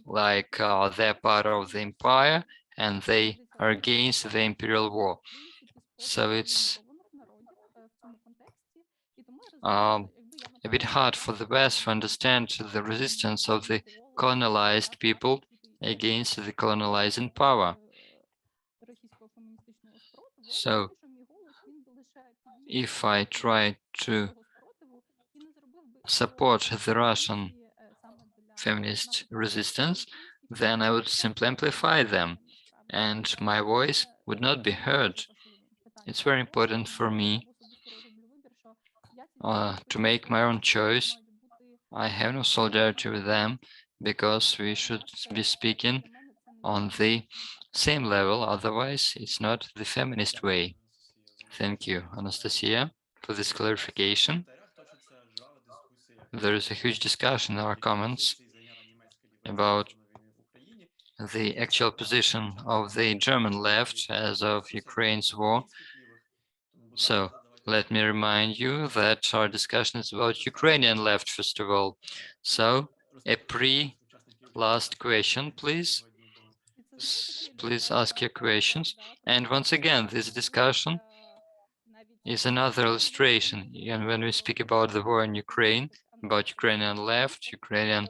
like they're part of the empire and they are against the imperial war. So it's a bit hard for the West to understand the resistance of the colonized people against the colonizing power. So if I try to support the Russian feminist resistance, then I would simply amplify them, and my voice would not be heard. It's very important for me to make my own choice. I have no solidarity with them because we should be speaking on the same level, otherwise it's not the feminist way. Thank you, Anastasia, for this clarification. There is a huge discussion in our comments about the actual position of the German left as of Ukraine's war. So let me remind you that our discussion is about Ukrainian left, first of all. So a last question, please. Please ask your questions. And once again, this discussion is another illustration. And when we speak about the war in Ukraine, about Ukrainian left, Ukrainian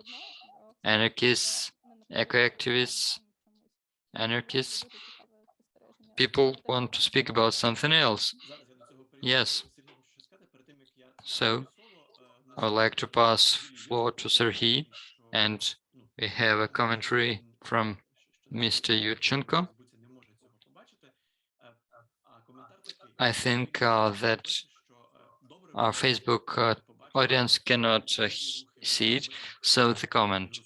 anarchists, eco-activists, anarchists, people want to speak about something else. Yes. So I would like to pass floor to Serhiy, and we have a commentary from Mr. Yurchenko. I think that our Facebook audience cannot see it, so the comment.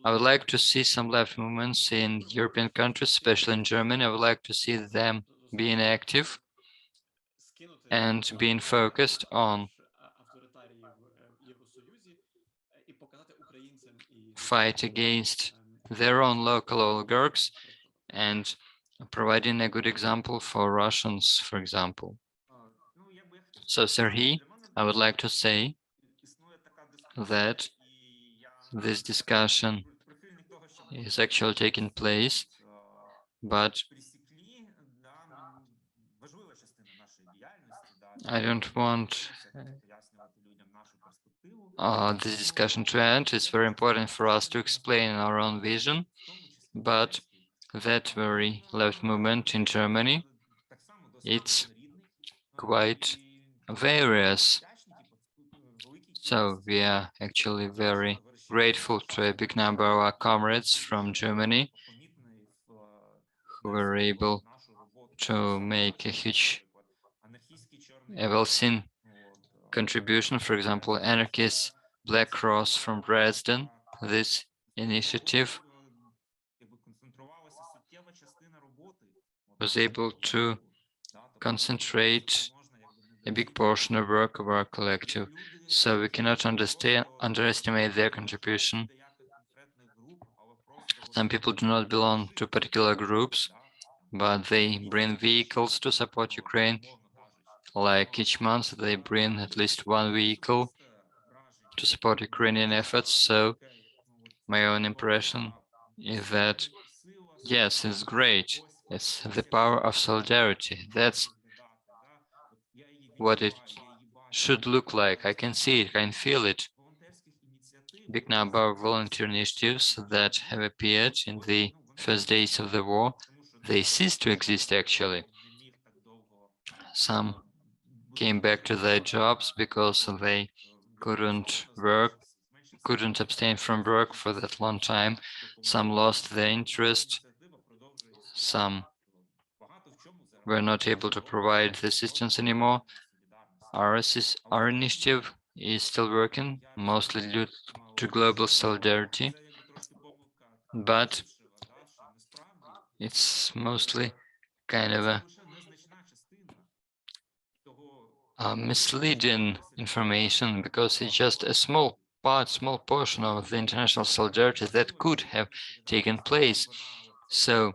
I would like to see some left movements in European countries, especially in Germany. I would like to see them being active and being focused on fight against their own local oligarchs and providing a good example for Russians, for example. So, Serhiy, I would like to say that this discussion is actually taking place, but I don't want this discussion to end. It's very important for us to explain our own vision, but that very left movement in Germany, it's quite various. So we are actually very grateful to a big number of our comrades from Germany who were able to make a huge, well-seen contribution. For example, anarchist Black Cross from Dresden, this initiative was able to concentrate a big portion of work of our collective. So we cannot underestimate their contribution. Some people do not belong to particular groups, but they bring vehicles to support Ukraine. Like each month, they bring at least one vehicle to support Ukrainian efforts. So my own impression is that, yes, it's great. It's the power of solidarity. That's what it should look like. I can see it, I can feel it. Big number of volunteer initiatives that have appeared in the first days of the war, they ceased to exist actually. Some came back to their jobs because they couldn't work, couldn't abstain from work for that long time. Some lost their interest. Some were not able to provide the assistance anymore. Our initiative is still working, mostly due to global solidarity, but it's mostly kind of a misleading information because it's just a small portion of the international solidarity that could have taken place. So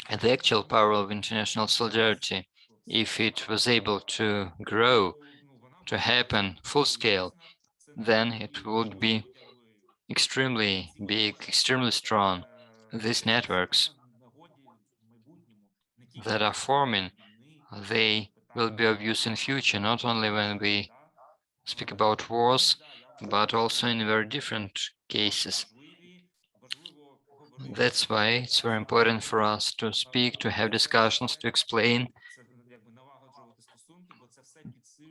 the actual power of international solidarity, if it was able to grow, to happen full scale, then it would be extremely big, extremely strong. These networks that are forming, they will be of use in future, not only when we speak about wars, but also in very different cases. That's why it's very important for us to speak, to have discussions, to explain,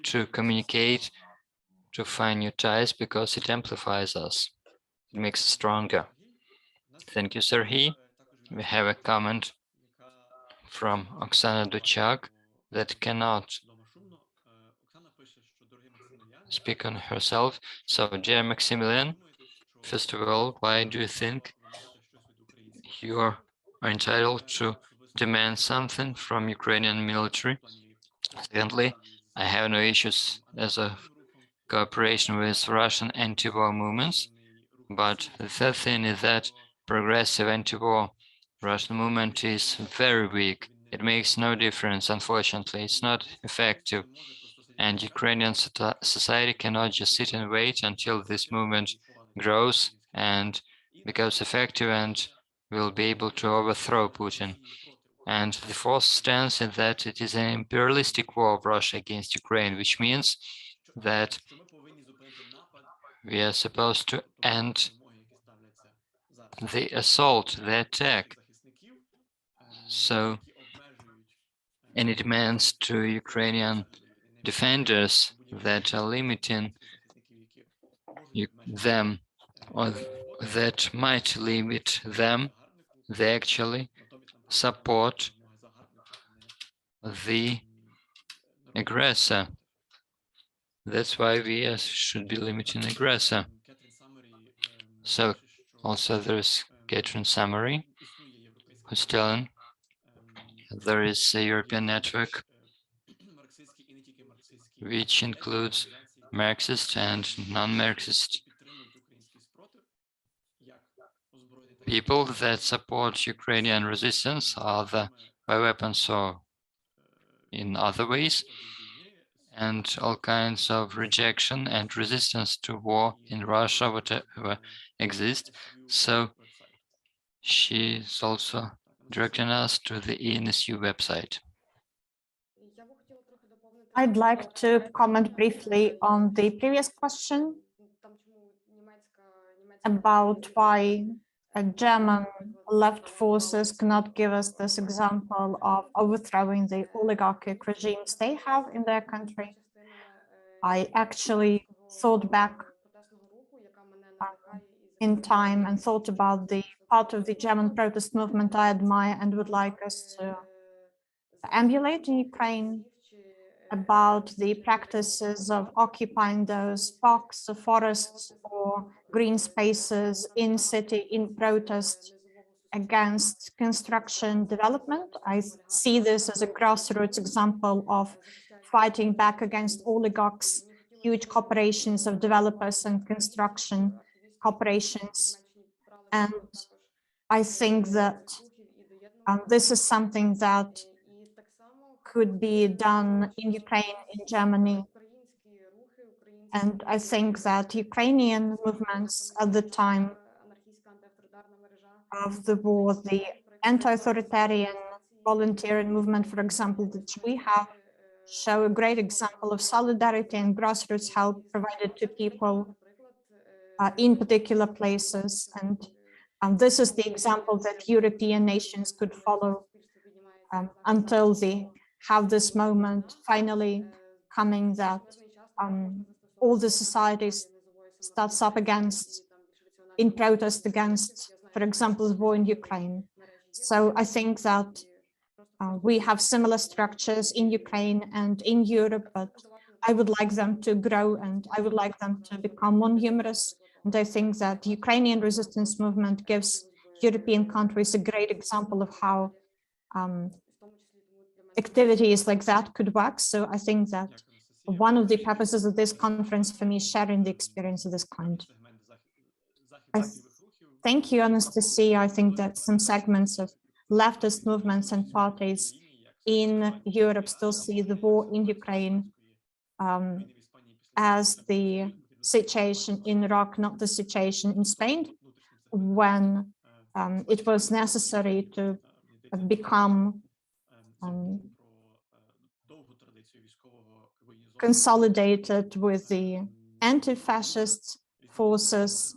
to communicate, to find new ties because it amplifies us. It makes us stronger. Thank you, Serhiy. We have a comment from Oksana Duchak that cannot speak on herself. So, dear Maximilian, first of all, why do you think you are entitled to demand something from Ukrainian military? Secondly, I have no issues as a cooperation with Russian anti-war movements, but the third thing is that progressive anti-war Russian movement is very weak. It makes no difference, unfortunately. It's not effective. And Ukrainian society cannot just sit and wait until this movement grows and becomes effective and will be able to overthrow Putin. And the fourth stance is that it is an imperialistic war of Russia against Ukraine, which means that we are supposed to end the assault, the attack. So any demands to Ukrainian defenders that are limiting them or that might limit them, they actually support the aggressor. That's why we should be limiting aggressor. So also there's Catherine Summary, who's telling there is a European network which includes Marxist and non-Marxist people that support Ukrainian resistance, either by weapons or in other ways, and all kinds of rejection and resistance to war in Russia, whatever exists. So she's also directing us to the ENSU website. I'd like to comment briefly on the previous question about why German left forces cannot give us this example of overthrowing the oligarchic regimes they have in their country. I actually thought back in time and thought about the part of the German protest movement I admire and would like us to emulate in Ukraine, about the practices of occupying those parks or forests or green spaces in city in protest against construction development. I see this as a grassroots example of fighting back against oligarchs, huge corporations of developers and construction corporations. And I think that this is something that could be done in Ukraine, in Germany. And I think that Ukrainian movements at the time of the war, the anti-authoritarian volunteering movement, for example, that we have, show a great example of solidarity and grassroots help provided to people in particular places. And this is the example that European nations could follow until they have this moment finally coming that all the societies starts up against, in protest against, for example, the war in Ukraine. So I think that we have similar structures in Ukraine and in Europe, but I would like them to grow and I would like them to become more numerous. And I think that the Ukrainian resistance movement gives European countries a great example of how activities like that could work. So I think that one of the purposes of this conference for me is sharing the experience of this kind. Thank you, Anastasia. I think that some segments of leftist movements and parties in Europe still see the war in Ukraine as the situation in Iraq, not the situation in Spain, when it was necessary to become consolidated with the anti-fascist forces.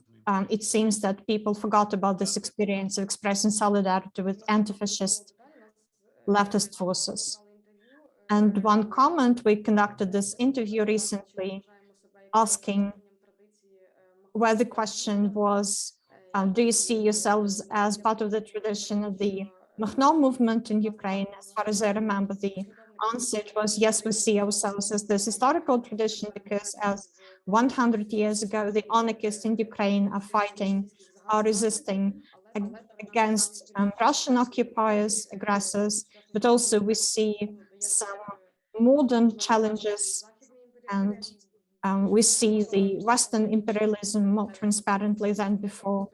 It seems that people forgot about this experience of expressing solidarity with anti-fascist leftist forces. And one comment, we conducted this interview recently, asking where the question was, do you see yourselves as part of the tradition of the Makhno movement in Ukraine? As far as I remember, the answer was yes, we see ourselves as this historical tradition, because as 100 years ago, the anarchists in Ukraine are resisting against Russian occupiers, aggressors, but also we see some modern challenges, and we see the Western imperialism more transparently than before.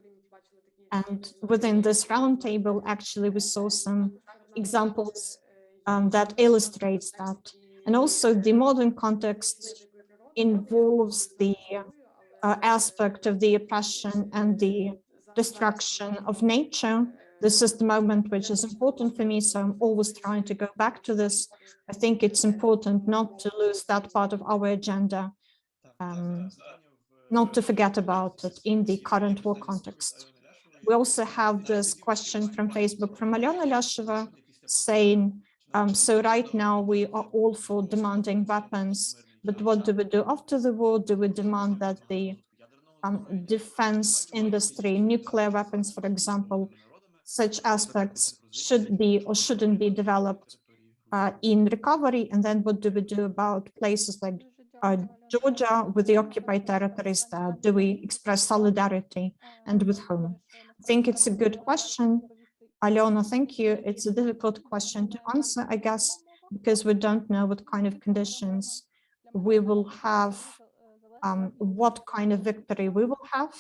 And within this roundtable, actually, we saw some examples that illustrates that. And also the modern context involves the aspect of the oppression and the destruction of nature. This is the moment which is important for me, so I'm always trying to go back to this. I think it's important not to lose that part of our agenda, not to forget about it in the current war context. We also have this question from Facebook from Alyona Lyasheva saying, so right now we are all for demanding weapons, but what do we do after the war? Do we demand that the defense industry, nuclear weapons, for example, such aspects should be or shouldn't be developed in recovery? And then what do we do about places like Georgia with the occupied territories? Do we express solidarity, and with whom? I think it's a good question. Alyona, thank you. It's a difficult question to answer, I guess, because we don't know what kind of conditions we will have, what kind of victory we will have.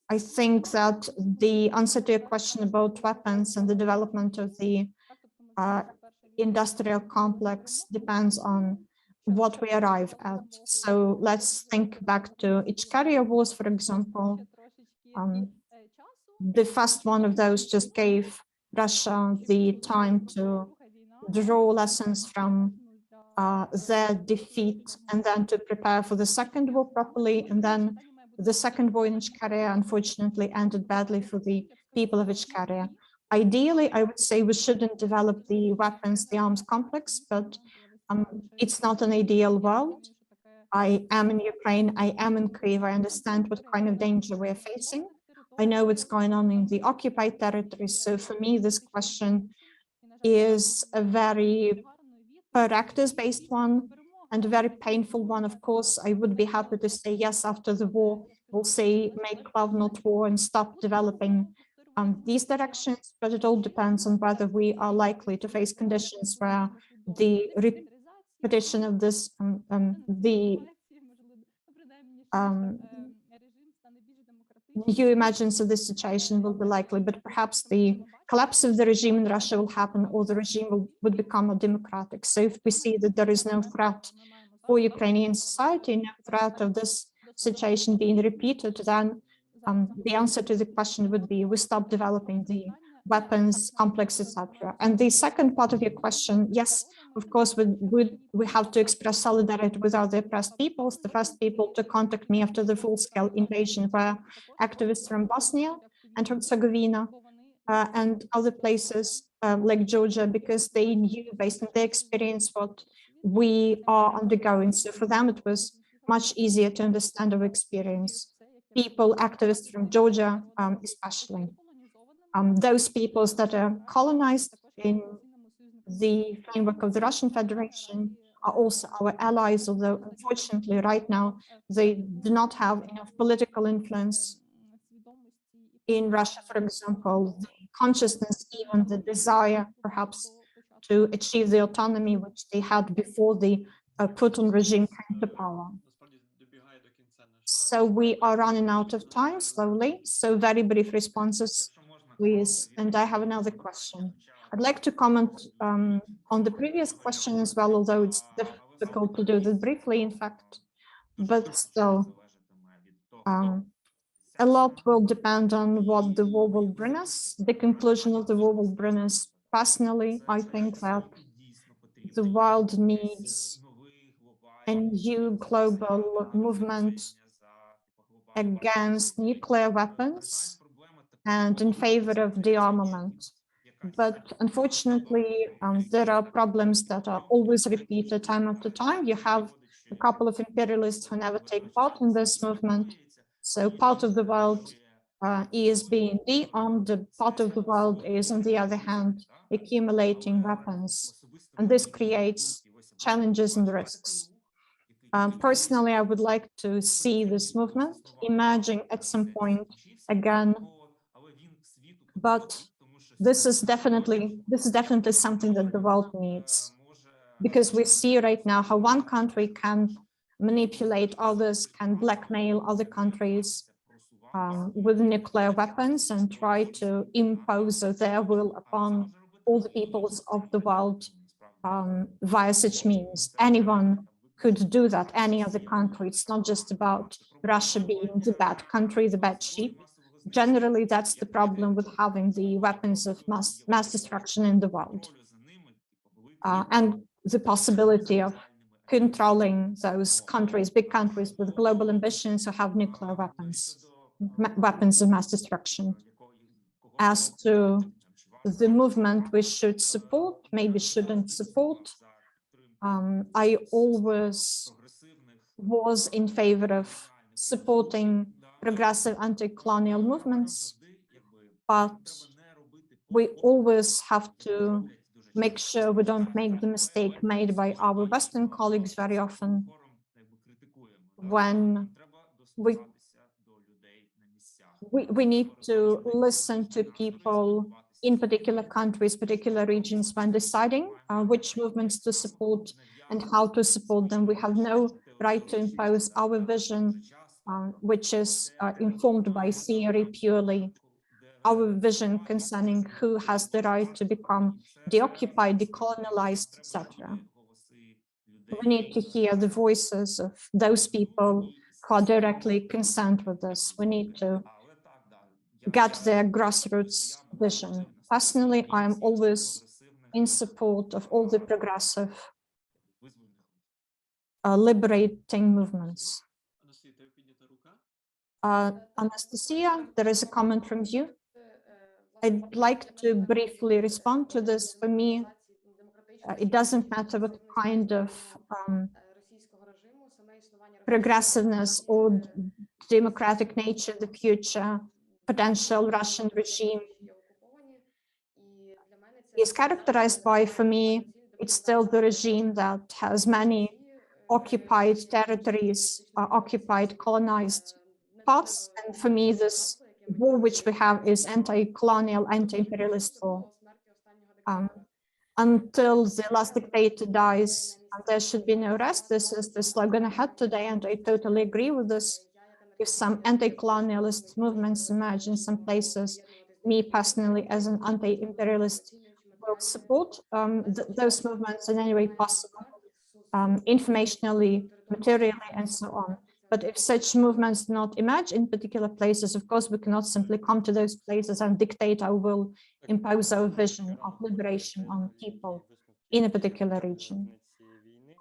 I think that the answer to your question about weapons and the development of the industrial complex depends on what we arrive at. So let's think back to Ichkeria wars, for example. The first one of those just gave Russia the time to draw lessons from their defeat and then to prepare for the second war properly. And then the second war in Ichkeria unfortunately ended badly for the people of Ichkeria. Ideally, I would say we shouldn't develop the weapons, the arms complex, but it's not an ideal world. I am in Ukraine, I am in Kyiv, I understand what kind of danger we're facing. I know what's going on in the occupied territories. So for me, this question is a very practice-based one and a very painful one. Of course, I would be happy to say, yes, after the war, we'll say make love, not war, and stop developing these directions, but it all depends on whether we are likely to face conditions where the repetition of this, new emergence of this situation will be likely, but perhaps the collapse of the regime in Russia will happen, or the regime would become more democratic. So if we see that there is no threat for Ukrainian society, no threat of this situation being repeated, then the answer to the question would be we stop developing the weapons complex, etc. And the second part of your question, yes, of course, we have to express solidarity with other oppressed peoples. The first people to contact me after the full-scale invasion were activists from Bosnia and Herzegovina and other places like Georgia, because they knew based on their experience what we are undergoing. So for them, it was much easier to understand our experience. People, activists from Georgia, especially. Those peoples that are colonized in the framework of the Russian Federation are also our allies, although unfortunately right now they do not have enough political influence in Russia, for example, the consciousness, even the desire perhaps to achieve the autonomy which they had before the Putin regime came to power. So we are running out of time slowly, so very brief responses, please. And I have another question. I'd like to comment on the previous question as well, although it's difficult to do this briefly, in fact, but still, a lot will depend on what the war will bring us. The conclusion of the war will bring us. Personally, I think that the world needs a new global movement against nuclear weapons and in favor of de-armament. But unfortunately, there are problems that are always repeated time after time. You have a couple of imperialists who never take part in this movement. So part of the world is being de-armed, the part of the world is, on the other hand, accumulating weapons. And this creates challenges and risks. Personally, I would like to see this movement emerging at some point again, but this is definitely something that the world needs, because we see right now how one country can manipulate others, can blackmail other countries with nuclear weapons and try to impose their will upon all the peoples of the world via such means. Anyone could do that, any other country. It's not just about Russia being the bad country, the bad sheep. Generally, that's the problem with having the weapons of mass destruction in the world. And the possibility of controlling those countries, big countries with global ambitions who have nuclear weapons, weapons of mass destruction. As to the movement we should support, maybe shouldn't support, I always was in favor of supporting progressive anti-colonial movements, but we always have to make sure we don't make the mistake made by our Western colleagues very often when we need to listen to people in particular countries, particular regions when deciding which movements to support and how to support them. We have no right to impose our vision, which is informed by theory purely, our vision concerning who has the right to become deoccupied, decolonized, etc. We need to hear the voices of those people who are directly concerned with this. We need to get their grassroots vision. Personally, I am always in support of all the progressive liberating movements. Anastasia, there is a comment from you. I'd like to briefly respond to this. For me, it doesn't matter what kind of progressiveness or democratic nature the future potential Russian regime is characterized by. For me, it's still the regime that has many occupied territories, occupied, colonized parts. And for me, this war which we have is anti-colonial, anti-imperialist war. Until the last dictator dies, there should be no rest. This is the slogan I had today, and I totally agree with this. If some anti-colonialist movements emerge in some places, me personally, as an anti-imperialist, will support those movements in any way possible, informationally, materially, and so on. But if such movements do not emerge in particular places, of course, we cannot simply come to those places and dictate our will, impose our vision of liberation on people in a particular region.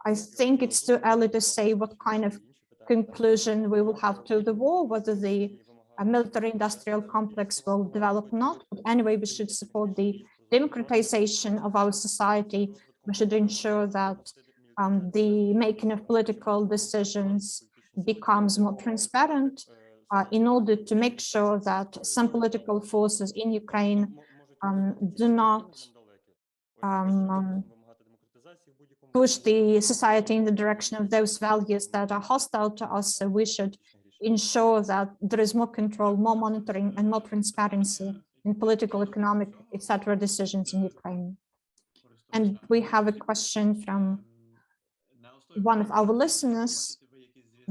I think it's too early to say what kind of conclusion we will have to the war, whether the military-industrial complex will develop or not. But anyway, we should support the democratization of our society. We should ensure that the making of political decisions becomes more transparent in order to make sure that some political forces in Ukraine do not push the society in the direction of those values that are hostile to us. So we should ensure that there is more control, more monitoring, and more transparency in political, economic, etc. decisions in Ukraine. And we have a question from one of our listeners.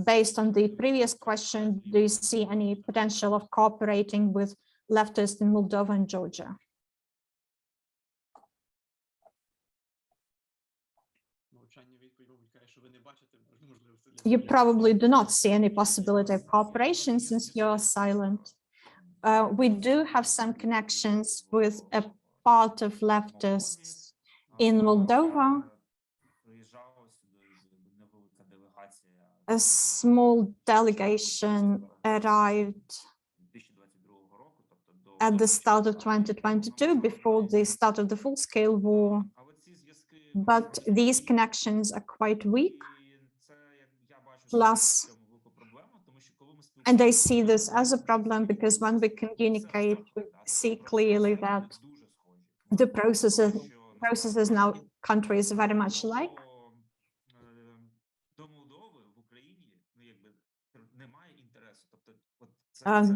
Based on the previous question, do you see any potential of cooperating with leftists in Moldova and Georgia? You probably do not see any possibility of cooperation since you're silent. We do have some connections with a part of leftists in Moldova. A small delegation arrived at the start of 2022, before the start of the full-scale war. But these connections are quite weak. Plus, and I see this as a problem because when we communicate, we see clearly that the processes now countries very much alike.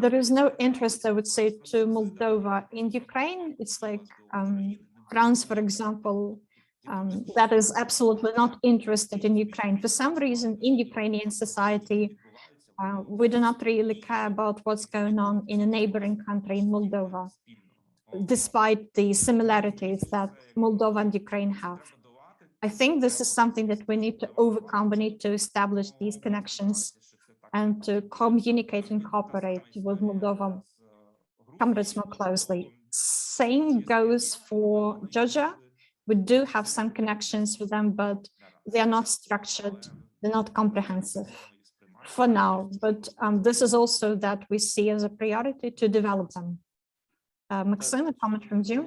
There is no interest, I would say, to Moldova in Ukraine. It's like France, for example, that is absolutely not interested in Ukraine. For some reason, in Ukrainian society, we do not really care about what's going on in a neighboring country in Moldova, despite the similarities that Moldova and Ukraine have. I think this is something that we need to overcome. We need to establish these connections and to communicate and cooperate with Moldovan comrades more closely. Same goes for Georgia. We do have some connections with them, but they are not structured, they're not comprehensive for now. But this is also that we see as a priority to develop them. Maksym, a comment from you?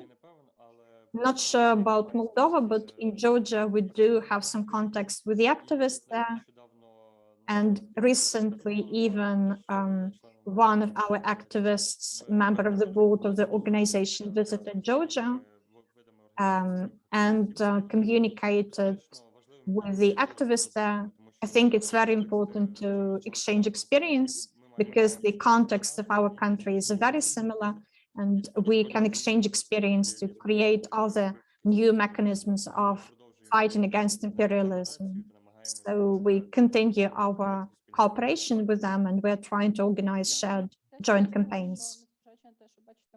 Not sure about Moldova, but in Georgia, we do have some contacts with the activists there. And recently, even one of our activists, member of the board of the organization, visited Georgia and communicated with the activists there. I think it's very important to exchange experience because the context of our country is very similar, and we can exchange experience to create other new mechanisms of fighting against imperialism. So we continue our cooperation with them, and we're trying to organize shared joint campaigns.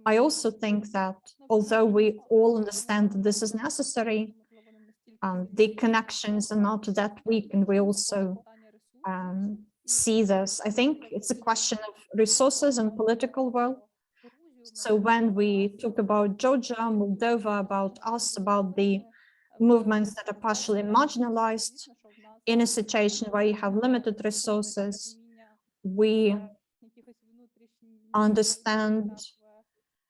I also think that although we all understand that this is necessary, the connections are not that weak, and we also see this. I think it's a question of resources and political will. So when we talk about Georgia, Moldova, about us, about the movements that are partially marginalized, in a situation where you have limited resources, we understand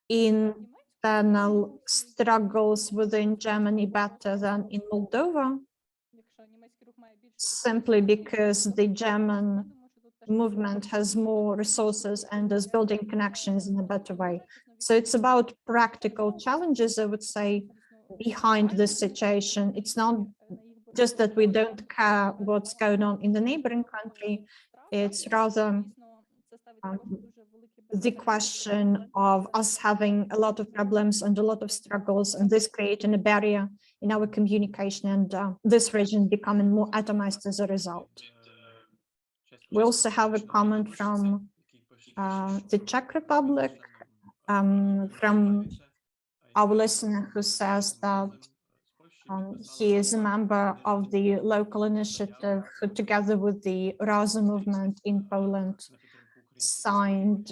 internal struggles within Germany better than in Moldova, simply because the German movement has more resources and is building connections in a better way. So it's about practical challenges, I would say, behind this situation. It's not just that we don't care what's going on in the neighboring country, it's rather the question of us having a lot of problems and a lot of struggles, and this creating a barrier in our communication, and this region becoming more atomized as a result. We also have a comment from the Czech Republic, from our listener who says that he is a member of the local initiative who, together with the Russo movement in Poland, signed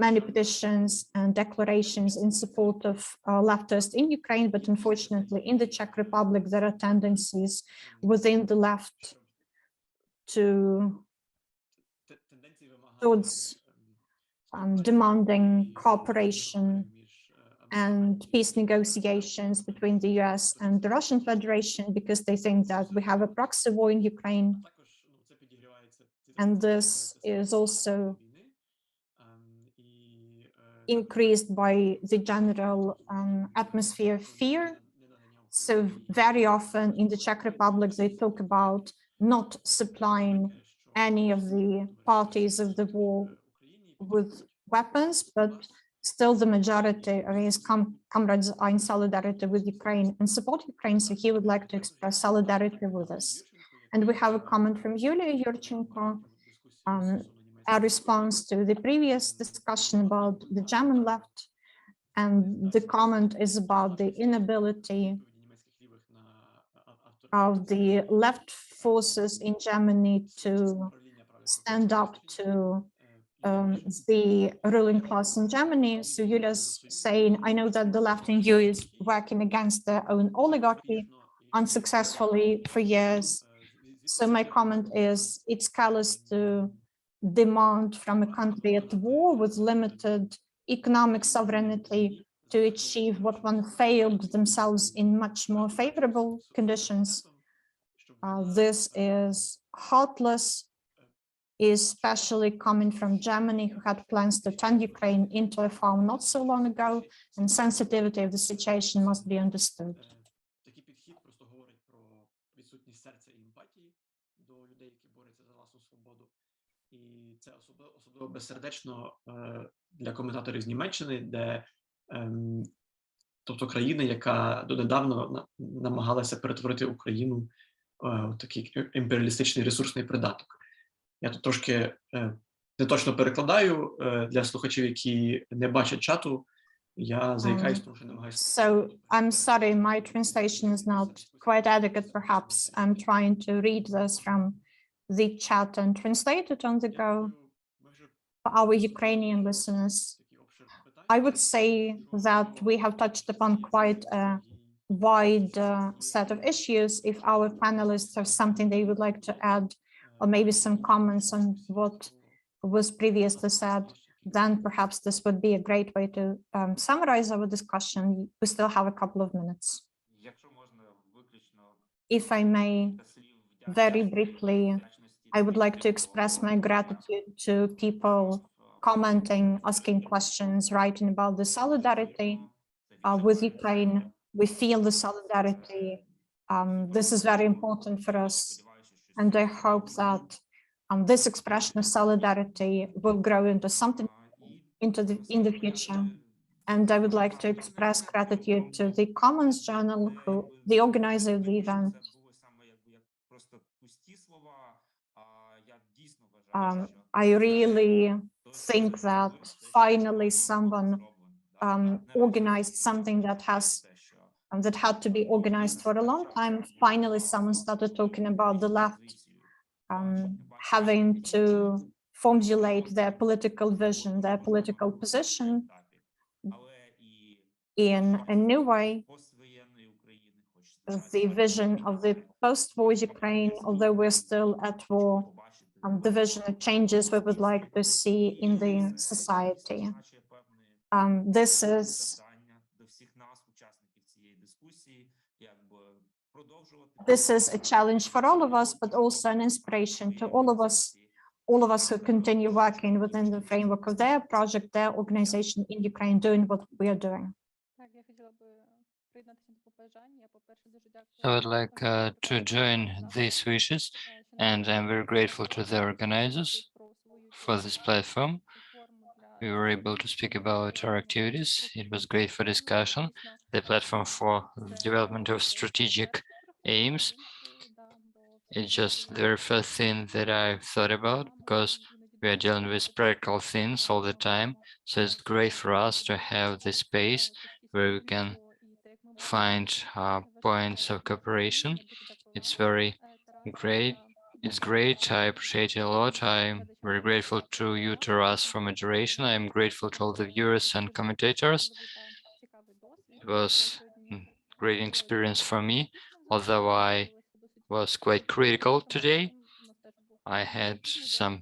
many petitions and declarations in support of leftists in Ukraine, but unfortunately in the Czech Republic there are tendencies within the left towards demanding cooperation and peace negotiations between the US and the Russian Federation, because they think that we have a proxy war in Ukraine. And this is also increased by the general atmosphere of fear. So very often in the Czech Republic, they talk about not supplying any of the parties of the war with weapons, but still the majority of his comrades are in solidarity with Ukraine and support Ukraine, so he would like to express solidarity with us. And we have a comment from Yulia Yurchenko, a response to the previous discussion about the German left, and the comment is about the inability of the left forces in Germany to stand up to the ruling class in Germany. So Yulia's saying, I know that the left in EU is working against their own oligarchy unsuccessfully for years. So my comment is, it's callous to demand from a country at war with limited economic sovereignty to achieve what one failed themselves in much more favorable conditions. This is heartless especially coming from Germany, who had plans to turn Ukraine into a farm not so long ago, and sensitivity of the situation must be understood. Такий підхід просто говорить про відсутність серця і емпатії до людей, які борються за власну свободу. І це особливо безсердечно для коментаторів з Німеччини, де тобто країни, яка донедавна намагалася перетворити Україну в такий імперіалістичний ресурсний придаток. Я тут трошки не точно перекладаю для слухачів, які не бачать чату. Я заїкаюсь, тому що намагаюся. So I'm sorry, my translation is not quite adequate, perhaps. I'm trying to read this from the chat and translate it on the go for our Ukrainian listeners. I would say that we have touched upon quite a wide set of issues. If our panelists have something they would like to add, or maybe some comments on what was previously said, then perhaps this would be a great way to summarize our discussion. We still have a couple of minutes. If I may, very briefly, I would like to express my gratitude to people commenting, asking questions, writing about the solidarity with Ukraine. We feel the solidarity. This is very important for us. And I hope that this expression of solidarity will grow into something in the future. And I would like to express gratitude to the Commons Journal, the organizer of the event. I really think that finally someone organized something that had to be organized for a long time. Finally, someone started talking about the left having to formulate their political vision, their political position in a new way. The vision of the post-war Ukraine, although we're still at war, the vision of changes we would like to see in the society. This is a challenge for all of us, but also an inspiration to all of us who continue working within the framework of their project, their organization in Ukraine, doing what we are doing. I would like to join these wishes, and I'm very grateful to the organizers for this platform. We were able to speak about our activities. It was great for discussion, the platform for the development of strategic aims. It's just the very first thing that I thought about, because we are dealing with practical things all the time. So it's great for us to have this space where we can find points of cooperation. It's very great. It's great. I appreciate it a lot. I'm very grateful to you, Taras, for moderation. I'm grateful to all the viewers and commentators. It was a great experience for me, although I was quite critical today. I had some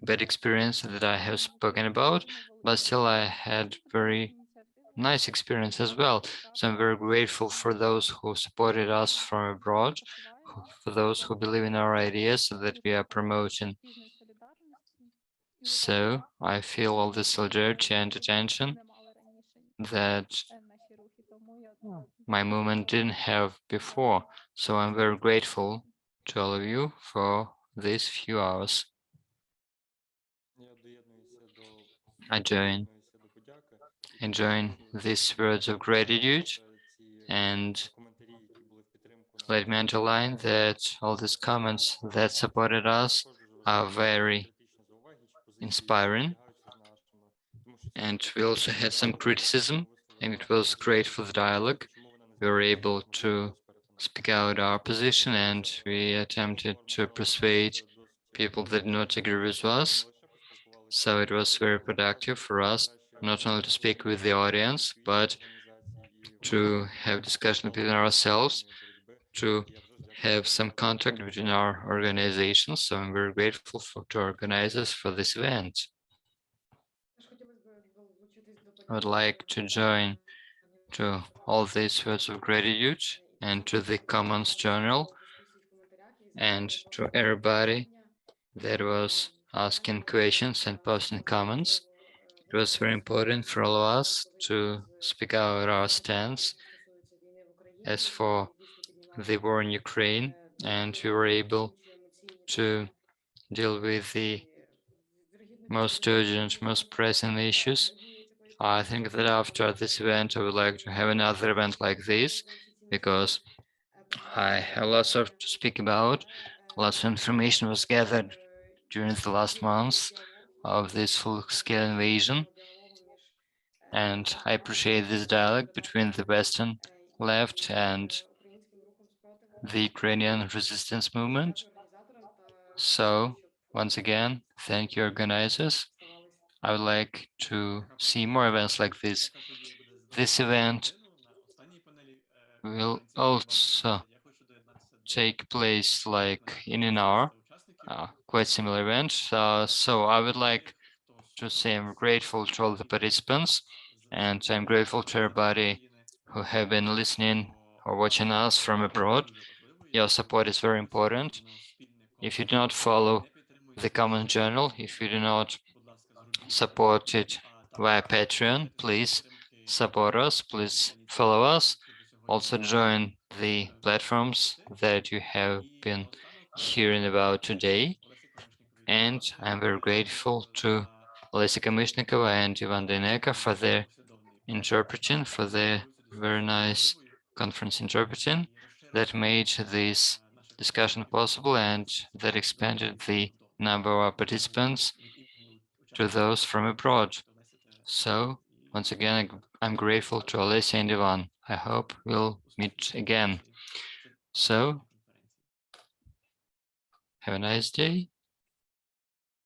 bad experience that I have spoken about, but still I had very nice experience as well. So I'm very grateful for those who supported us from abroad, for those who believe in our ideas that we are promoting. So I feel all the solidarity and attention that my movement didn't have before. So I'm very grateful to all of you for these few hours. I join these words of gratitude, and let me underline that all these comments that supported us are very inspiring. And we also had some criticism, and it was great for the dialogue. We were able to speak out our position, and we attempted to persuade people that did not agree with us. So it was very productive for us, not only to speak with the audience, but to have discussion between ourselves, to have some contact between our organizations. So I'm very grateful to organizers for this event. I would like to join to all these words of gratitude and to the Commons Journal and to everybody that was asking questions and posting comments. It was very important for all of us to speak out our stance as for the war in Ukraine, and we were able to deal with the most urgent, most pressing issues. I think that after this event, I would like to have another event like this, because I have lots of to speak about. Lots of information was gathered during the last months of this full-scale invasion. And I appreciate this dialogue between the Western left and the Ukrainian resistance movement. So once again, thank you, organizers. I would like to see more events like this. This event will also take place like in an hour, quite similar event. So I would like to say I'm grateful to all the participants, and I'm grateful to everybody who have been listening or watching us from abroad. Your support is very important. If you do not follow the Common Journal, if you do not support it via Patreon, please support us, please follow us. Also join the platforms that you have been hearing about today. And I'm very grateful to Olesya Kamishnikova and Ivan Deneka for their interpreting, for their very nice conference interpreting that made this discussion possible and that expanded the number of our participants to those from abroad. So once again, I'm grateful to Olesya and Ivan. I hope we'll meet again. So have a nice day.